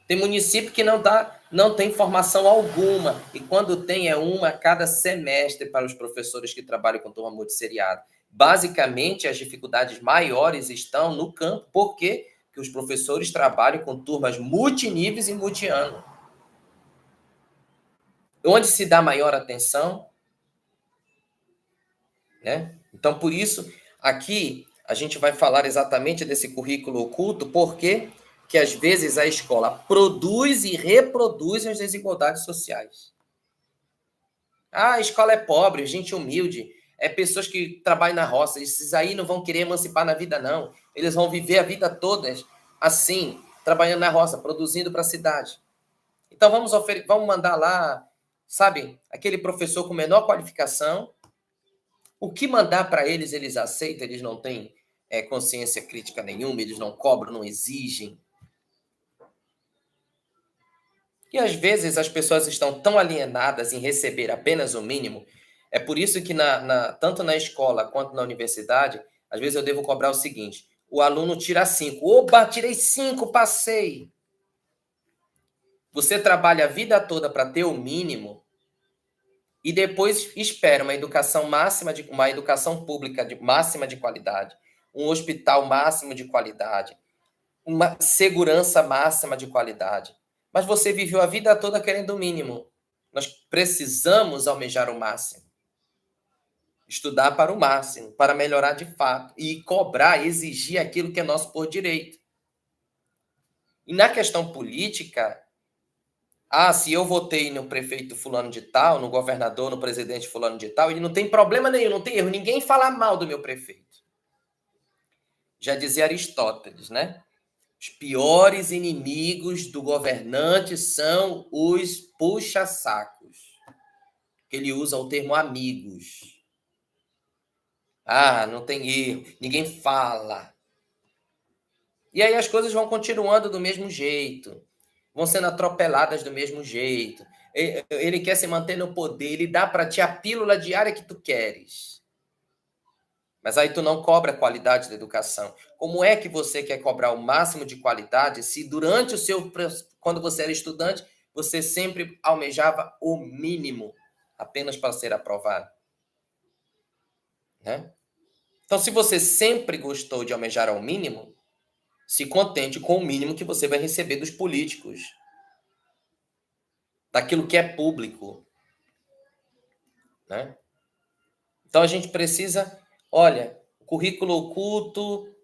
Tem município que não tem formação alguma, e quando tem é uma a cada semestre para os professores que trabalham com turma multisseriada. Basicamente, as dificuldades maiores estão no campo, porque os professores trabalham com turmas multiníveis e multiano. Onde se dá maior atenção, né? Então, por isso, aqui a gente vai falar exatamente desse currículo oculto, porque que às vezes a escola produz e reproduz as desigualdades sociais. Ah, a escola é pobre, gente humilde, é pessoas que trabalham na roça, esses aí não vão querer emancipar na vida, não. Eles vão viver a vida toda assim, trabalhando na roça, produzindo para a cidade. Então vamos mandar lá, sabe, aquele professor com menor qualificação. O que mandar para eles, eles aceitam, eles não têm consciência crítica nenhuma, eles não cobram, não exigem. E às vezes as pessoas estão tão alienadas em receber apenas o mínimo. É por isso que tanto na escola quanto na universidade, às vezes eu devo cobrar o seguinte: o aluno tira 5. Oba, tirei 5, passei. Você trabalha a vida toda para ter o mínimo e depois espera uma educação uma educação pública máxima de qualidade, um hospital máximo de qualidade, uma segurança máxima de qualidade. Mas você viveu a vida toda querendo o mínimo. Nós precisamos almejar o máximo. Estudar para o máximo, para melhorar de fato. E cobrar, exigir aquilo que é nosso por direito. E na questão política, se eu votei no prefeito fulano de tal, no governador, no presidente fulano de tal, ele não tem problema nenhum, não tem erro. Ninguém fala mal do meu prefeito. Já dizia Aristóteles, né? Os piores inimigos do governante são os puxa-sacos. Ele usa o termo amigos. Não tem erro, ninguém fala. E aí as coisas vão continuando do mesmo jeito, vão sendo atropeladas do mesmo jeito. Ele quer se manter no poder, ele dá para ti a pílula diária que tu queres. Mas aí tu não cobra a qualidade da educação. Como é que você quer cobrar o máximo de qualidade se durante quando você era estudante, você sempre almejava o mínimo apenas para ser aprovado? Né? Então, se você sempre gostou de almejar ao mínimo, se contente com o mínimo que você vai receber dos políticos, daquilo que é público. Né? Então, a gente precisa, olha, currículo oculto,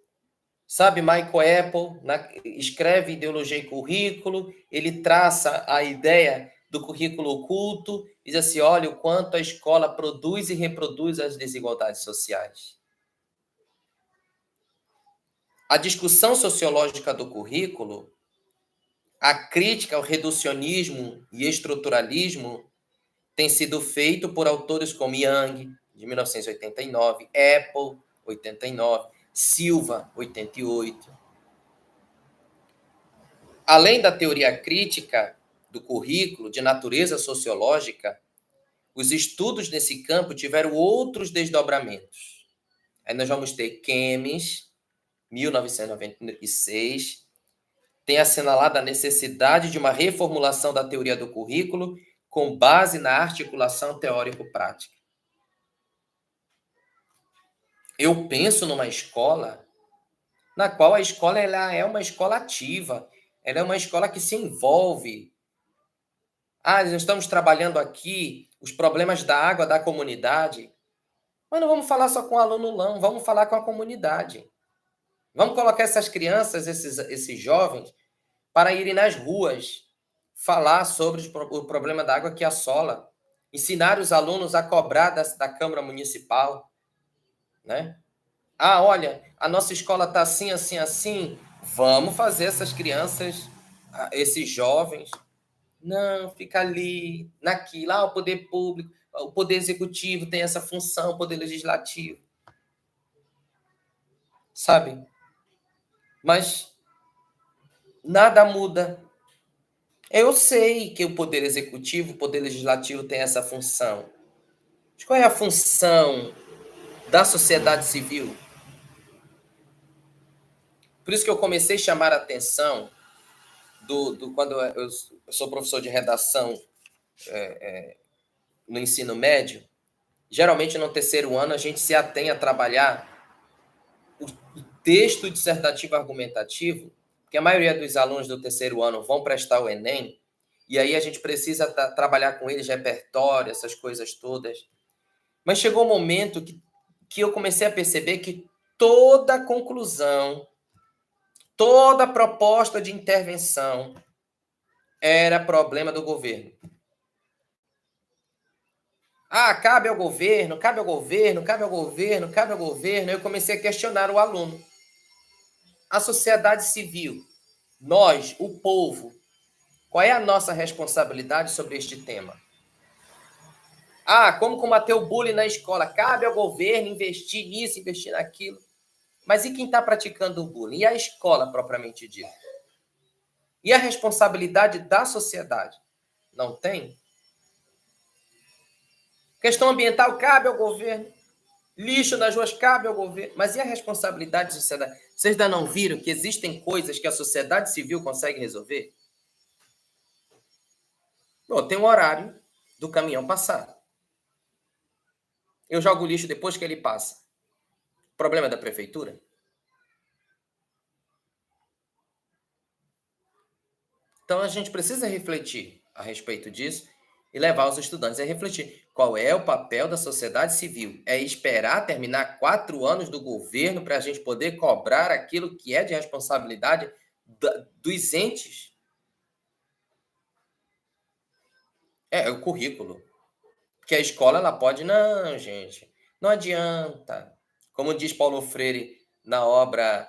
sabe, Michael Apple escreve Ideologia e Currículo, ele traça a ideia do currículo oculto, diz assim, olha o quanto a escola produz e reproduz as desigualdades sociais. A discussão sociológica do currículo, a crítica ao reducionismo e estruturalismo tem sido feito por autores como Young, de 1989, Apple, 89, Silva, 88. Além da teoria crítica do currículo de natureza sociológica, os estudos nesse campo tiveram outros desdobramentos. Aí nós vamos ter Kemes, 1996, tem assinalado a necessidade de uma reformulação da teoria do currículo com base na articulação teórico-prática. Eu penso numa escola na qual a escola ela é uma escola ativa, ela é uma escola que se envolve. Nós estamos trabalhando aqui os problemas da água da comunidade, mas não vamos falar só com o aluno, não, vamos falar com a comunidade. Vamos colocar essas crianças, esses jovens, para irem nas ruas falar sobre o problema da água que assola, ensinar os alunos a cobrar da Câmara Municipal, né? Ah, olha, a nossa escola está assim, assim, assim. Vamos fazer essas crianças, esses jovens, não, fica ali, naquilo. Ah, o poder público, o poder executivo tem essa função, o poder legislativo. Sabe? Mas nada muda. Eu sei que o poder executivo, o poder legislativo tem essa função. Mas qual é a função da sociedade civil? Por isso que eu comecei a chamar a atenção quando eu sou professor de redação no ensino médio. Geralmente no terceiro ano a gente se atém a trabalhar o texto dissertativo argumentativo, porque a maioria dos alunos do terceiro ano vão prestar o Enem, e aí a gente precisa trabalhar com eles repertório, essas coisas todas. Mas chegou um momento que eu comecei a perceber que toda conclusão, toda proposta de intervenção era problema do governo. Ah, cabe ao governo, cabe ao governo, cabe ao governo, cabe ao governo. Eu comecei a questionar o aluno. A sociedade civil, nós, o povo, qual é a nossa responsabilidade sobre este tema? Ah, como combater o bullying na escola? Cabe ao governo investir nisso, investir naquilo. Mas e quem está praticando o bullying? E a escola, propriamente dita? E a responsabilidade da sociedade? Não tem? Questão ambiental cabe ao governo. Lixo nas ruas cabe ao governo. Mas e a responsabilidade da sociedade? Vocês ainda não viram que existem coisas que a sociedade civil consegue resolver? Bom, tem um horário do caminhão passar. Eu jogo o lixo depois que ele passa. Problema da prefeitura? Então a gente precisa refletir a respeito disso e levar os estudantes a refletir. Qual é o papel da sociedade civil? É esperar terminar 4 anos do governo para a gente poder cobrar aquilo que é de responsabilidade dos entes? É o currículo. Porque a escola ela pode, não, gente, não adianta. Como diz Paulo Freire na obra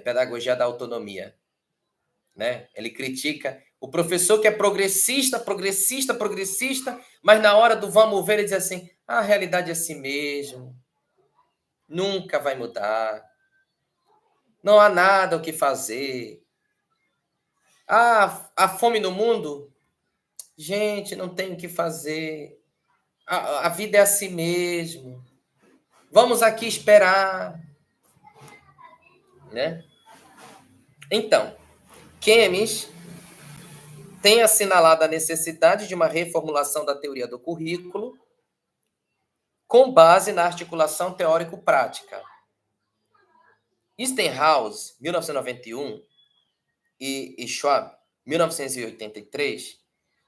Pedagogia da Autonomia, né? Ele critica o professor que é progressista, progressista, progressista, mas na hora do vamos ver ele diz assim: a realidade é assim mesmo, nunca vai mudar, não há nada o que fazer. Ah, a fome no mundo? Gente, não tem o que fazer. A vida é assim mesmo. Vamos aqui esperar, né? Então, Kemis tem assinalado a necessidade de uma reformulação da teoria do currículo com base na articulação teórico-prática. Estenhouse, 1991, e Schwab, 1983,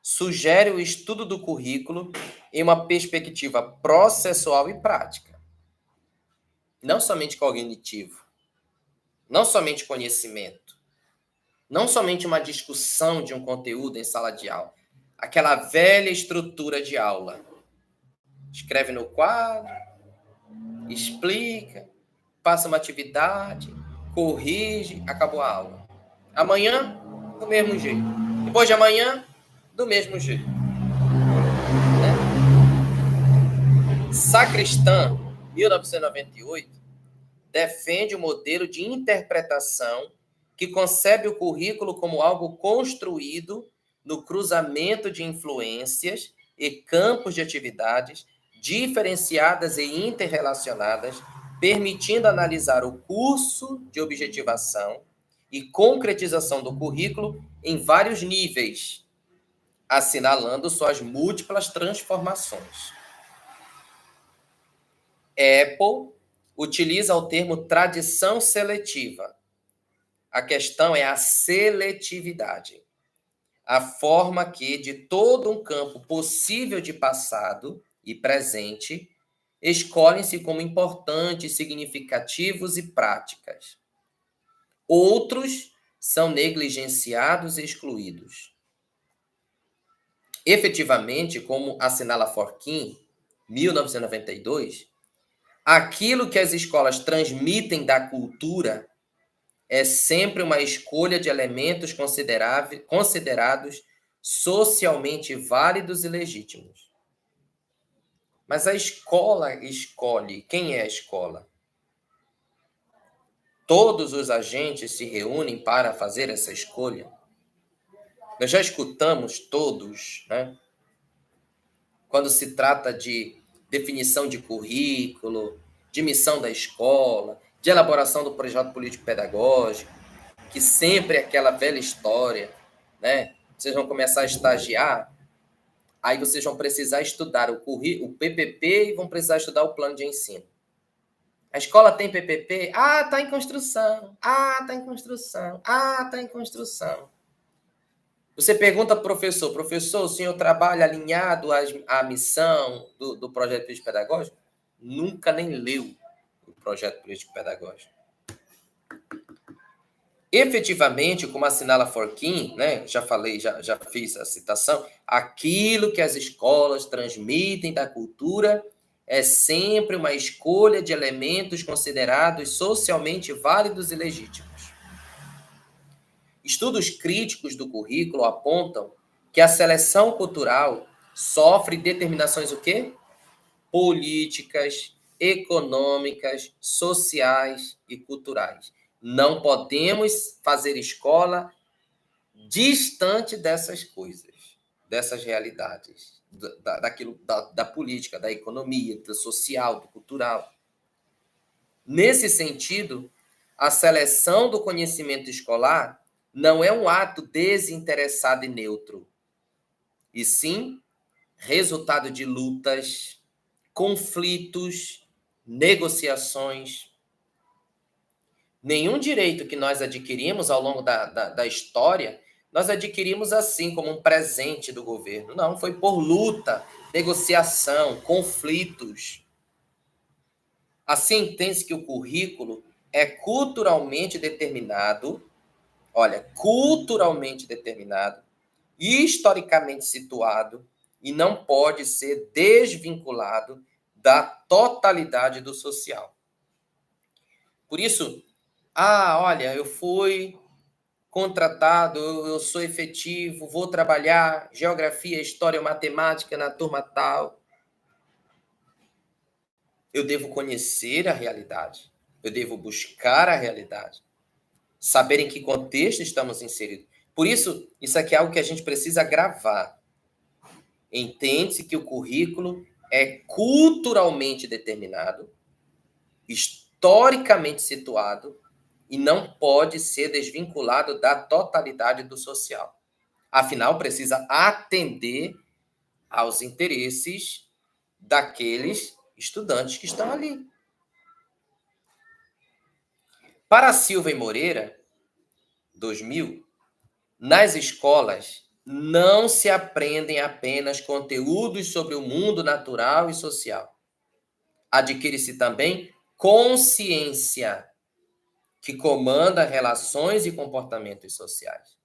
sugere o estudo do currículo em uma perspectiva processual e prática, não somente cognitivo, não somente conhecimento, não somente uma discussão de um conteúdo em sala de aula, aquela velha estrutura de aula. Escreve no quadro, explica, passa uma atividade, corrige, acabou a aula. Amanhã, do mesmo jeito. Depois de amanhã, do mesmo jeito. Né? Sacristan, 1998, defende o modelo de interpretação que concebe o currículo como algo construído no cruzamento de influências e campos de atividades diferenciadas e interrelacionadas, permitindo analisar o curso de objetivação e concretização do currículo em vários níveis, assinalando suas múltiplas transformações. Apple utiliza o termo tradição seletiva. A questão é a seletividade. A forma que, de todo um campo possível de passado e presente, escolhem-se como importantes, significativos e práticas. Outros são negligenciados e excluídos. Efetivamente, como assinala Forquim, 1992, aquilo que as escolas transmitem da cultura é sempre uma escolha de elementos considerados socialmente válidos e legítimos. Mas a escola escolhe. Quem é a escola? Todos os agentes se reúnem para fazer essa escolha. Nós já escutamos todos, né? Quando se trata de definição de currículo, de missão da escola, de elaboração do projeto político-pedagógico, que sempre é aquela velha história, né? Vocês vão começar a estagiar, aí vocês vão precisar estudar o PPP e vão precisar estudar o plano de ensino. A escola tem PPP? Ah, está em construção. Ah, está em construção. Ah, está em construção. Você pergunta para o professor, o senhor trabalha alinhado à missão do projeto político-pedagógico? Nunca nem leu o projeto político-pedagógico. Efetivamente, como assinala Forquim, né, já falei, já fiz a citação, aquilo que as escolas transmitem da cultura é sempre uma escolha de elementos considerados socialmente válidos e legítimos. Estudos críticos do currículo apontam que a seleção cultural sofre determinações o quê? Políticas, econômicas, sociais e culturais. Não podemos fazer escola distante dessas coisas, dessas realidades, da política, da economia, do social, do cultural. Nesse sentido, a seleção do conhecimento escolar não é um ato desinteressado e neutro, e sim resultado de lutas, conflitos, negociações. Nenhum direito que nós adquirimos ao longo da história, nós adquirimos assim, como um presente do governo. Não, foi por luta, negociação, conflitos. Assim, entende-se que o currículo é culturalmente determinado, culturalmente determinado, historicamente situado, e não pode ser desvinculado da totalidade do social. Por isso, eu fui contratado, eu sou efetivo, vou trabalhar geografia, história, matemática na turma tal. Eu devo conhecer a realidade, eu devo buscar a realidade, saber em que contexto estamos inseridos. Por isso, isso aqui é algo que a gente precisa gravar. Entende-se que o currículo é culturalmente determinado, historicamente situado, e não pode ser desvinculado da totalidade do social. Afinal, precisa atender aos interesses daqueles estudantes que estão ali. Para Silva e Moreira, 2000, nas escolas não se aprendem apenas conteúdos sobre o mundo natural e social. Adquire-se também consciência, que comanda relações e comportamentos sociais.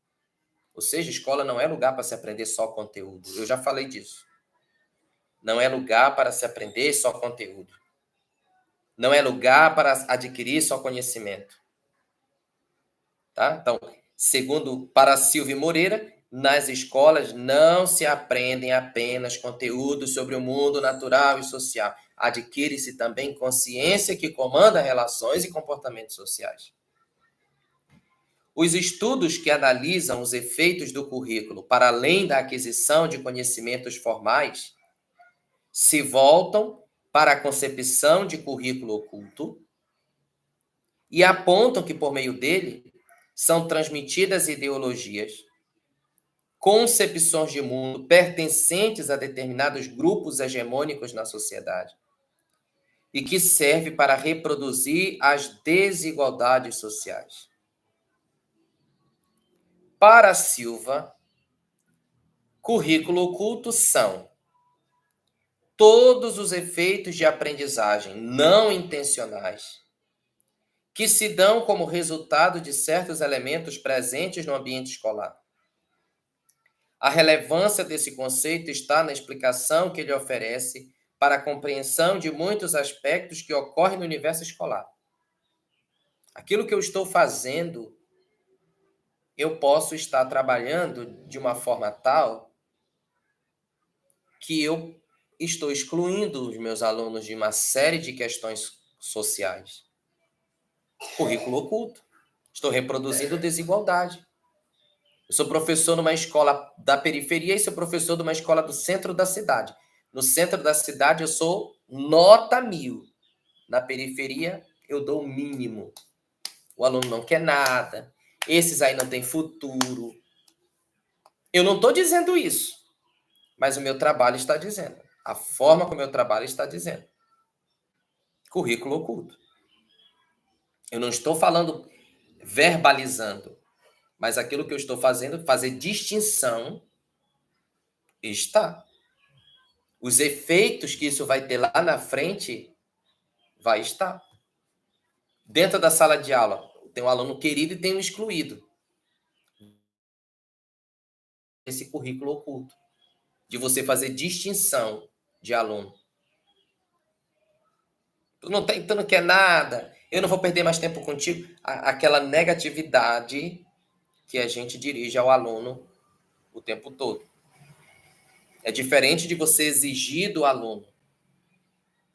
Ou seja, escola não é lugar para se aprender só conteúdo. Eu já falei disso. Não é lugar para se aprender só conteúdo. Não é lugar para adquirir só conhecimento. Tá? Então, segundo para Silvio Moreira, nas escolas não se aprendem apenas conteúdos sobre o mundo natural e social. Adquire-se também consciência que comanda relações e comportamentos sociais. Os estudos que analisam os efeitos do currículo para além da aquisição de conhecimentos formais se voltam para a concepção de currículo oculto e apontam que, por meio dele, são transmitidas ideologias, concepções de mundo pertencentes a determinados grupos hegemônicos na sociedade e que serve para reproduzir as desigualdades sociais. Para Silva, currículo oculto são todos os efeitos de aprendizagem não intencionais que se dão como resultado de certos elementos presentes no ambiente escolar. A relevância desse conceito está na explicação que ele oferece para a compreensão de muitos aspectos que ocorrem no universo escolar. Aquilo que eu estou fazendo, eu posso estar trabalhando de uma forma tal que eu estou excluindo os meus alunos de uma série de questões sociais. Currículo oculto. Estou reproduzindo desigualdade. Eu sou professor numa escola da periferia e sou professor de uma escola do centro da cidade. No centro da cidade eu sou nota 1000. Na periferia eu dou o mínimo. O aluno não quer nada. Esses aí não têm futuro. Eu não estou dizendo isso, mas o meu trabalho está dizendo. A forma como o meu trabalho está dizendo. Currículo oculto. Eu não estou falando verbalizando, mas aquilo que eu estou fazendo, fazer distinção, está. Os efeitos que isso vai ter lá na frente, vai estar. Dentro da sala de aula, tem um aluno querido e tem um excluído. Esse currículo oculto, de você fazer distinção de aluno. Tu não quer nada, eu não vou perder mais tempo contigo. Aquela negatividade que a gente dirige ao aluno o tempo todo. É diferente de você exigir do aluno.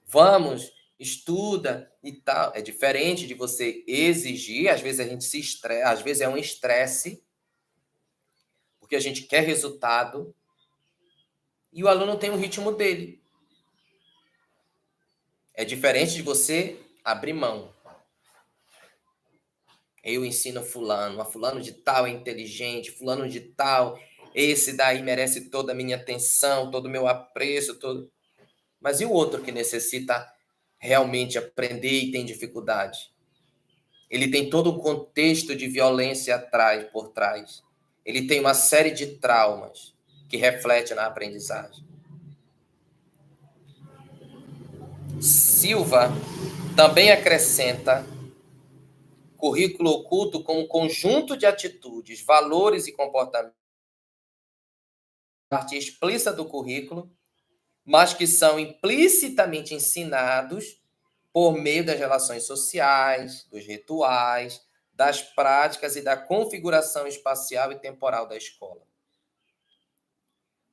Vamos, estuda e tal. É diferente de você exigir, às vezes a gente se estressa, às vezes é um estresse, porque a gente quer resultado, e o aluno tem o ritmo dele. É diferente de você abrir mão. Eu ensino fulano, a fulano de tal é inteligente, fulano de tal, esse daí merece toda a minha atenção, todo o meu apreço, todo. Mas e o outro que necessita realmente aprender e tem dificuldade? Ele tem todo um contexto de violência por trás. Ele tem uma série de traumas que reflete na aprendizagem. Silva também acrescenta currículo oculto como um conjunto de atitudes, valores e comportamentos, parte explícita do currículo, mas que são implicitamente ensinados por meio das relações sociais, dos rituais, das práticas e da configuração espacial e temporal da escola.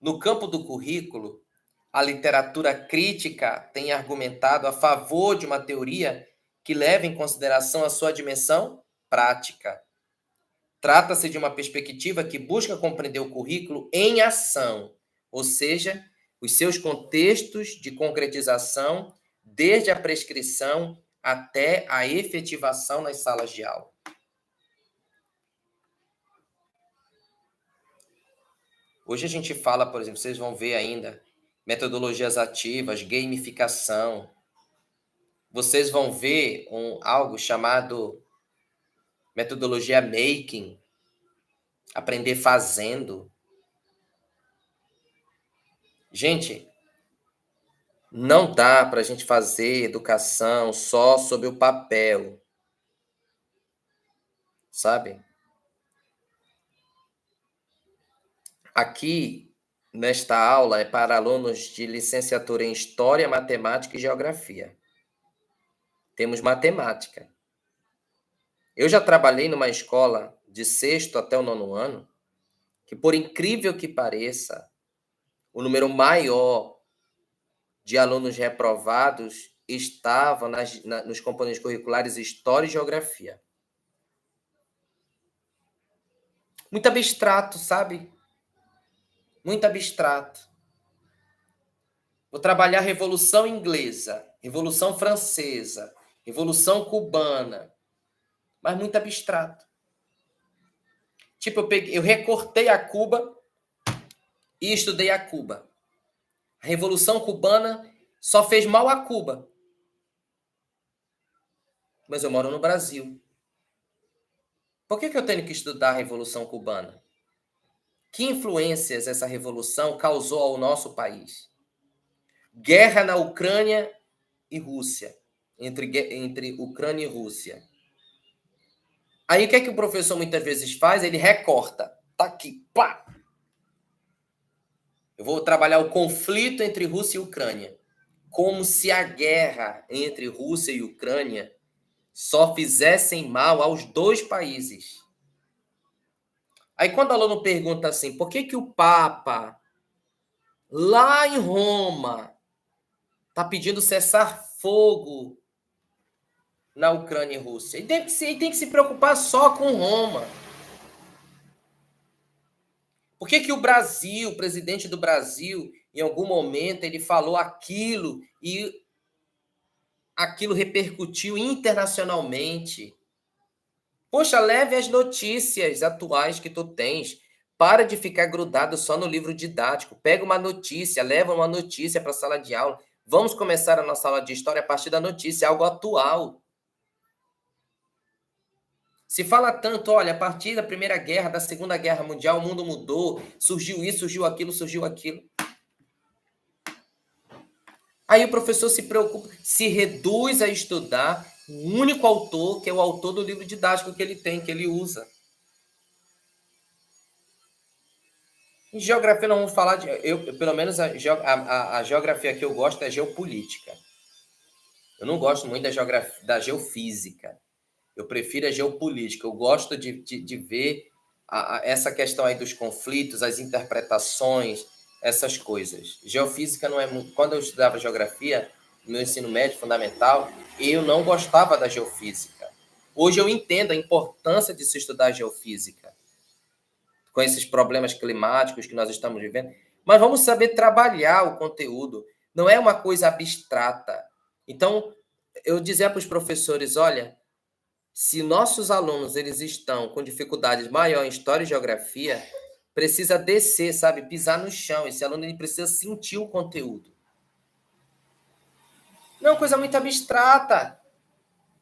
No campo do currículo, a literatura crítica tem argumentado a favor de uma teoria que leva em consideração a sua dimensão prática. Trata-se de uma perspectiva que busca compreender o currículo em ação, ou seja, os seus contextos de concretização, desde a prescrição até a efetivação nas salas de aula. Hoje a gente fala, por exemplo, vocês vão ver ainda, metodologias ativas, gamificação. Vocês vão ver algo chamado metodologia making, aprender fazendo. Gente, não dá para a gente fazer educação só sobre o papel, sabe? Aqui, nesta aula, é para alunos de licenciatura em História, Matemática e Geografia. Temos matemática. Eu já trabalhei numa escola de 6º até o 9º ano, que, por incrível que pareça, o número maior de alunos reprovados estava nos componentes curriculares História e Geografia. Muito abstrato, sabe? Muito abstrato. Vou trabalhar Revolução Inglesa, Revolução Francesa, Revolução Cubana, mas muito abstrato. Tipo, eu recortei a Cuba e estudei a Cuba. A Revolução Cubana só fez mal a Cuba. Mas eu moro no Brasil. Por que eu tenho que estudar a Revolução Cubana? Que influências essa revolução causou ao nosso país? Guerra na Ucrânia e Rússia. Entre Ucrânia e Rússia. Aí o que é que o professor muitas vezes faz? Ele recorta. Tá aqui, pá! Eu vou trabalhar o conflito entre Rússia e Ucrânia. Como se a guerra entre Rússia e Ucrânia só fizessem mal aos dois países. Aí quando o aluno pergunta assim, por que que o Papa, lá em Roma, está pedindo cessar fogo na Ucrânia e Rússia? Ele tem que se preocupar só com Roma. Por que que o Brasil, o presidente do Brasil, em algum momento ele falou aquilo e aquilo repercutiu internacionalmente? Poxa, leve as notícias atuais que tu tens. Para de ficar grudado só no livro didático. Pega uma notícia, leva uma notícia para a sala de aula. Vamos começar a nossa aula de história a partir da notícia, algo atual. Se fala tanto, olha, a partir da Primeira Guerra, da Segunda Guerra Mundial, o mundo mudou, surgiu isso, surgiu aquilo, surgiu aquilo. Aí o professor se preocupa, se reduz a estudar o único autor, que é o autor do livro didático que ele tem, que ele usa. Em geografia não vamos falar de... pelo menos a geografia que eu gosto é geopolítica. Eu não gosto muito da geofísica. Eu prefiro a geopolítica. Eu gosto de ver essa questão aí dos conflitos, as interpretações, essas coisas. Geofísica não é muito... Quando eu estudava geografia, no meu ensino médio fundamental, eu não gostava da geofísica. Hoje eu entendo a importância de se estudar geofísica, com esses problemas climáticos que nós estamos vivendo. Mas vamos saber trabalhar o conteúdo. Não é uma coisa abstrata. Então, eu dizia para os professores, olha, se nossos alunos eles estão com dificuldades maior em história e geografia, precisa descer, sabe? Pisar no chão. Esse aluno ele precisa sentir o conteúdo. Não é uma coisa muito abstrata.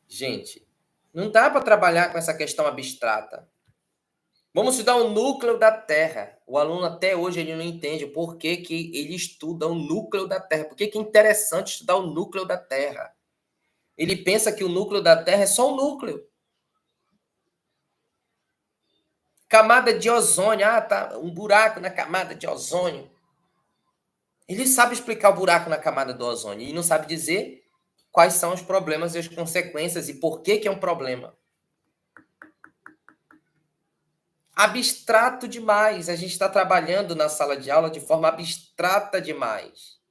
Gente, não dá para trabalhar com essa questão abstrata. Vamos estudar o núcleo da Terra. O aluno até hoje ele não entende por que que ele estuda o núcleo da Terra. Por que que é interessante estudar o núcleo da Terra? Ele pensa que o núcleo da Terra é só o núcleo. Camada de ozônio. Ah, tá. Um buraco na camada de ozônio. Ele sabe explicar o buraco na camada do ozônio e não sabe dizer quais são os problemas e as consequências e por que que é um problema. Abstrato demais. A gente está trabalhando na sala de aula de forma abstrata demais.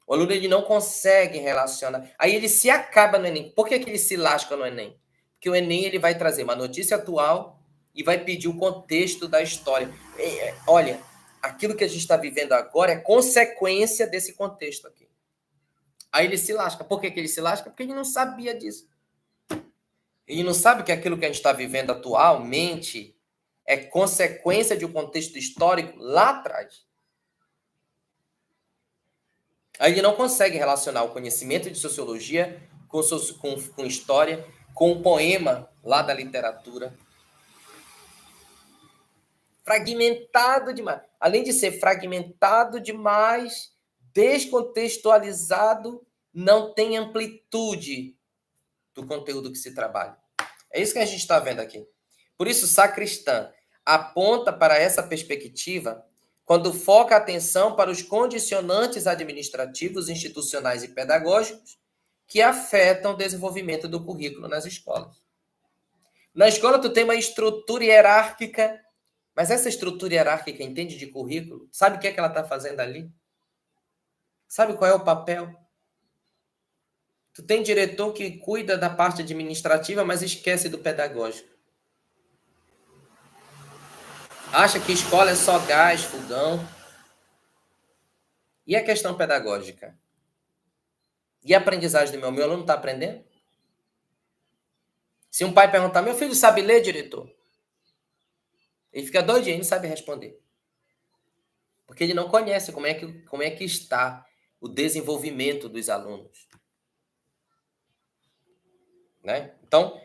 O aluno ele não consegue relacionar. Aí ele se acaba no Enem. Por que que ele se lasca no Enem? Porque o Enem ele vai trazer uma notícia atual e vai pedir o contexto da história. Olha, aquilo que a gente está vivendo agora é consequência desse contexto aqui. Aí ele se lasca. Por que que ele se lasca? Porque ele não sabia disso. Ele não sabe que aquilo que a gente está vivendo atualmente é consequência de um contexto histórico lá atrás. Aí ele não consegue relacionar o conhecimento de sociologia com história, com o poema lá da literatura. Fragmentado demais. Além de ser fragmentado demais, descontextualizado, não tem amplitude do conteúdo que se trabalha. É isso que a gente está vendo aqui. Por isso, Sacristã aponta para essa perspectiva quando foca a atenção para os condicionantes administrativos, institucionais e pedagógicos que afetam o desenvolvimento do currículo nas escolas. Na escola, tu tem uma estrutura hierárquica, mas essa estrutura hierárquica entende de currículo? Sabe o que é que ela está fazendo ali? Sabe qual é o papel? Tu tem diretor que cuida da parte administrativa, mas esquece do pedagógico. Acha que escola é só gás, fogão. E a questão pedagógica? E a aprendizagem do meu aluno está aprendendo? Se um pai perguntar, meu filho sabe ler, diretor? Ele fica doidinho, ele não sabe responder. Porque ele não conhece como é que está o desenvolvimento dos alunos. Né? Então,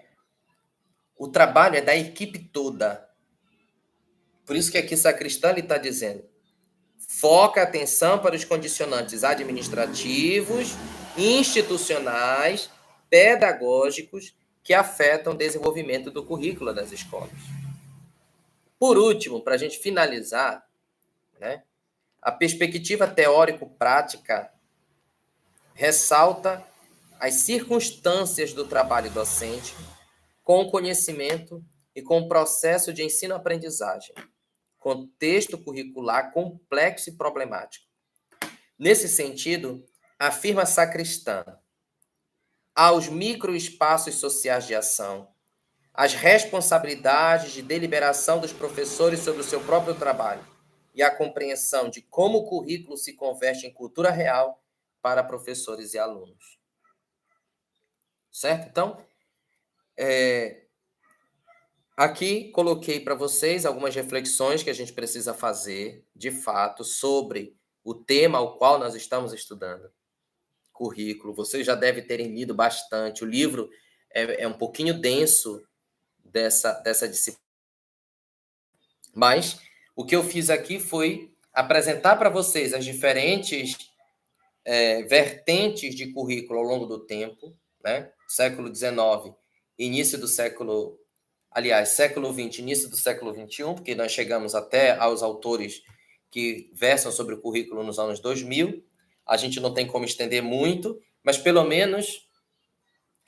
o trabalho é da equipe toda. Por isso que aqui Sacristã está dizendo, foca a atenção para os condicionantes administrativos, institucionais, pedagógicos, que afetam o desenvolvimento do currículo das escolas. Por último, para a gente finalizar, né, a perspectiva teórico-prática ressalta as circunstâncias do trabalho docente com o conhecimento e com o processo de ensino-aprendizagem, contexto curricular complexo e problemático. Nesse sentido, afirma Sacristã, aos microespaços sociais de ação, as responsabilidades de deliberação dos professores sobre o seu próprio trabalho e a compreensão de como o currículo se converte em cultura real para professores e alunos. Certo? Então, aqui coloquei para vocês algumas reflexões que a gente precisa fazer, de fato, sobre o tema ao qual nós estamos estudando. Currículo. Vocês já devem terem lido bastante. O livro é um pouquinho denso dessa disciplina. Mas o que eu fiz aqui foi apresentar para vocês as diferentes vertentes de currículo ao longo do tempo, né? Século XIX, início do século... Aliás, século XX, início do século XXI, porque nós chegamos até aos autores que versam sobre o currículo nos anos 2000. A gente não tem como estender muito, mas pelo menos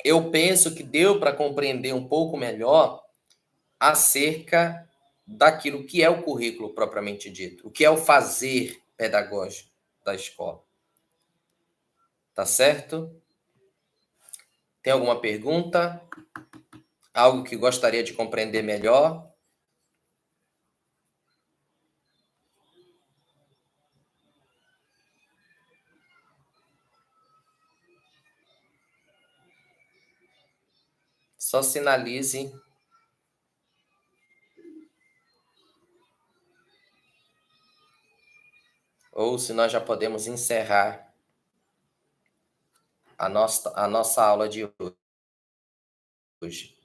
eu penso que deu para compreender um pouco melhor acerca daquilo que é o currículo propriamente dito, o que é o fazer pedagógico da escola. Tá certo? Tem alguma pergunta? Algo que gostaria de compreender melhor? Só sinalize. Ou se nós já podemos encerrar a nossa aula de hoje.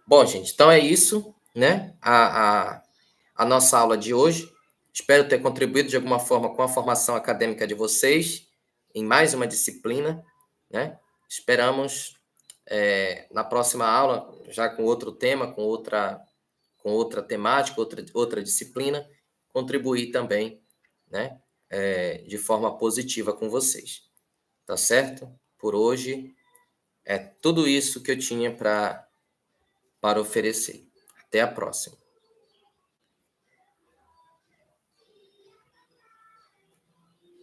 Bom, gente, então é isso, né? A nossa aula de hoje. Espero ter contribuído de alguma forma com a formação acadêmica de vocês em mais uma disciplina, né? Esperamos na próxima aula, já com outro tema, com outra temática, outra disciplina, contribuir também, né? De forma positiva com vocês. Tá certo? Por hoje é tudo isso que eu tinha para oferecer. Até a próxima.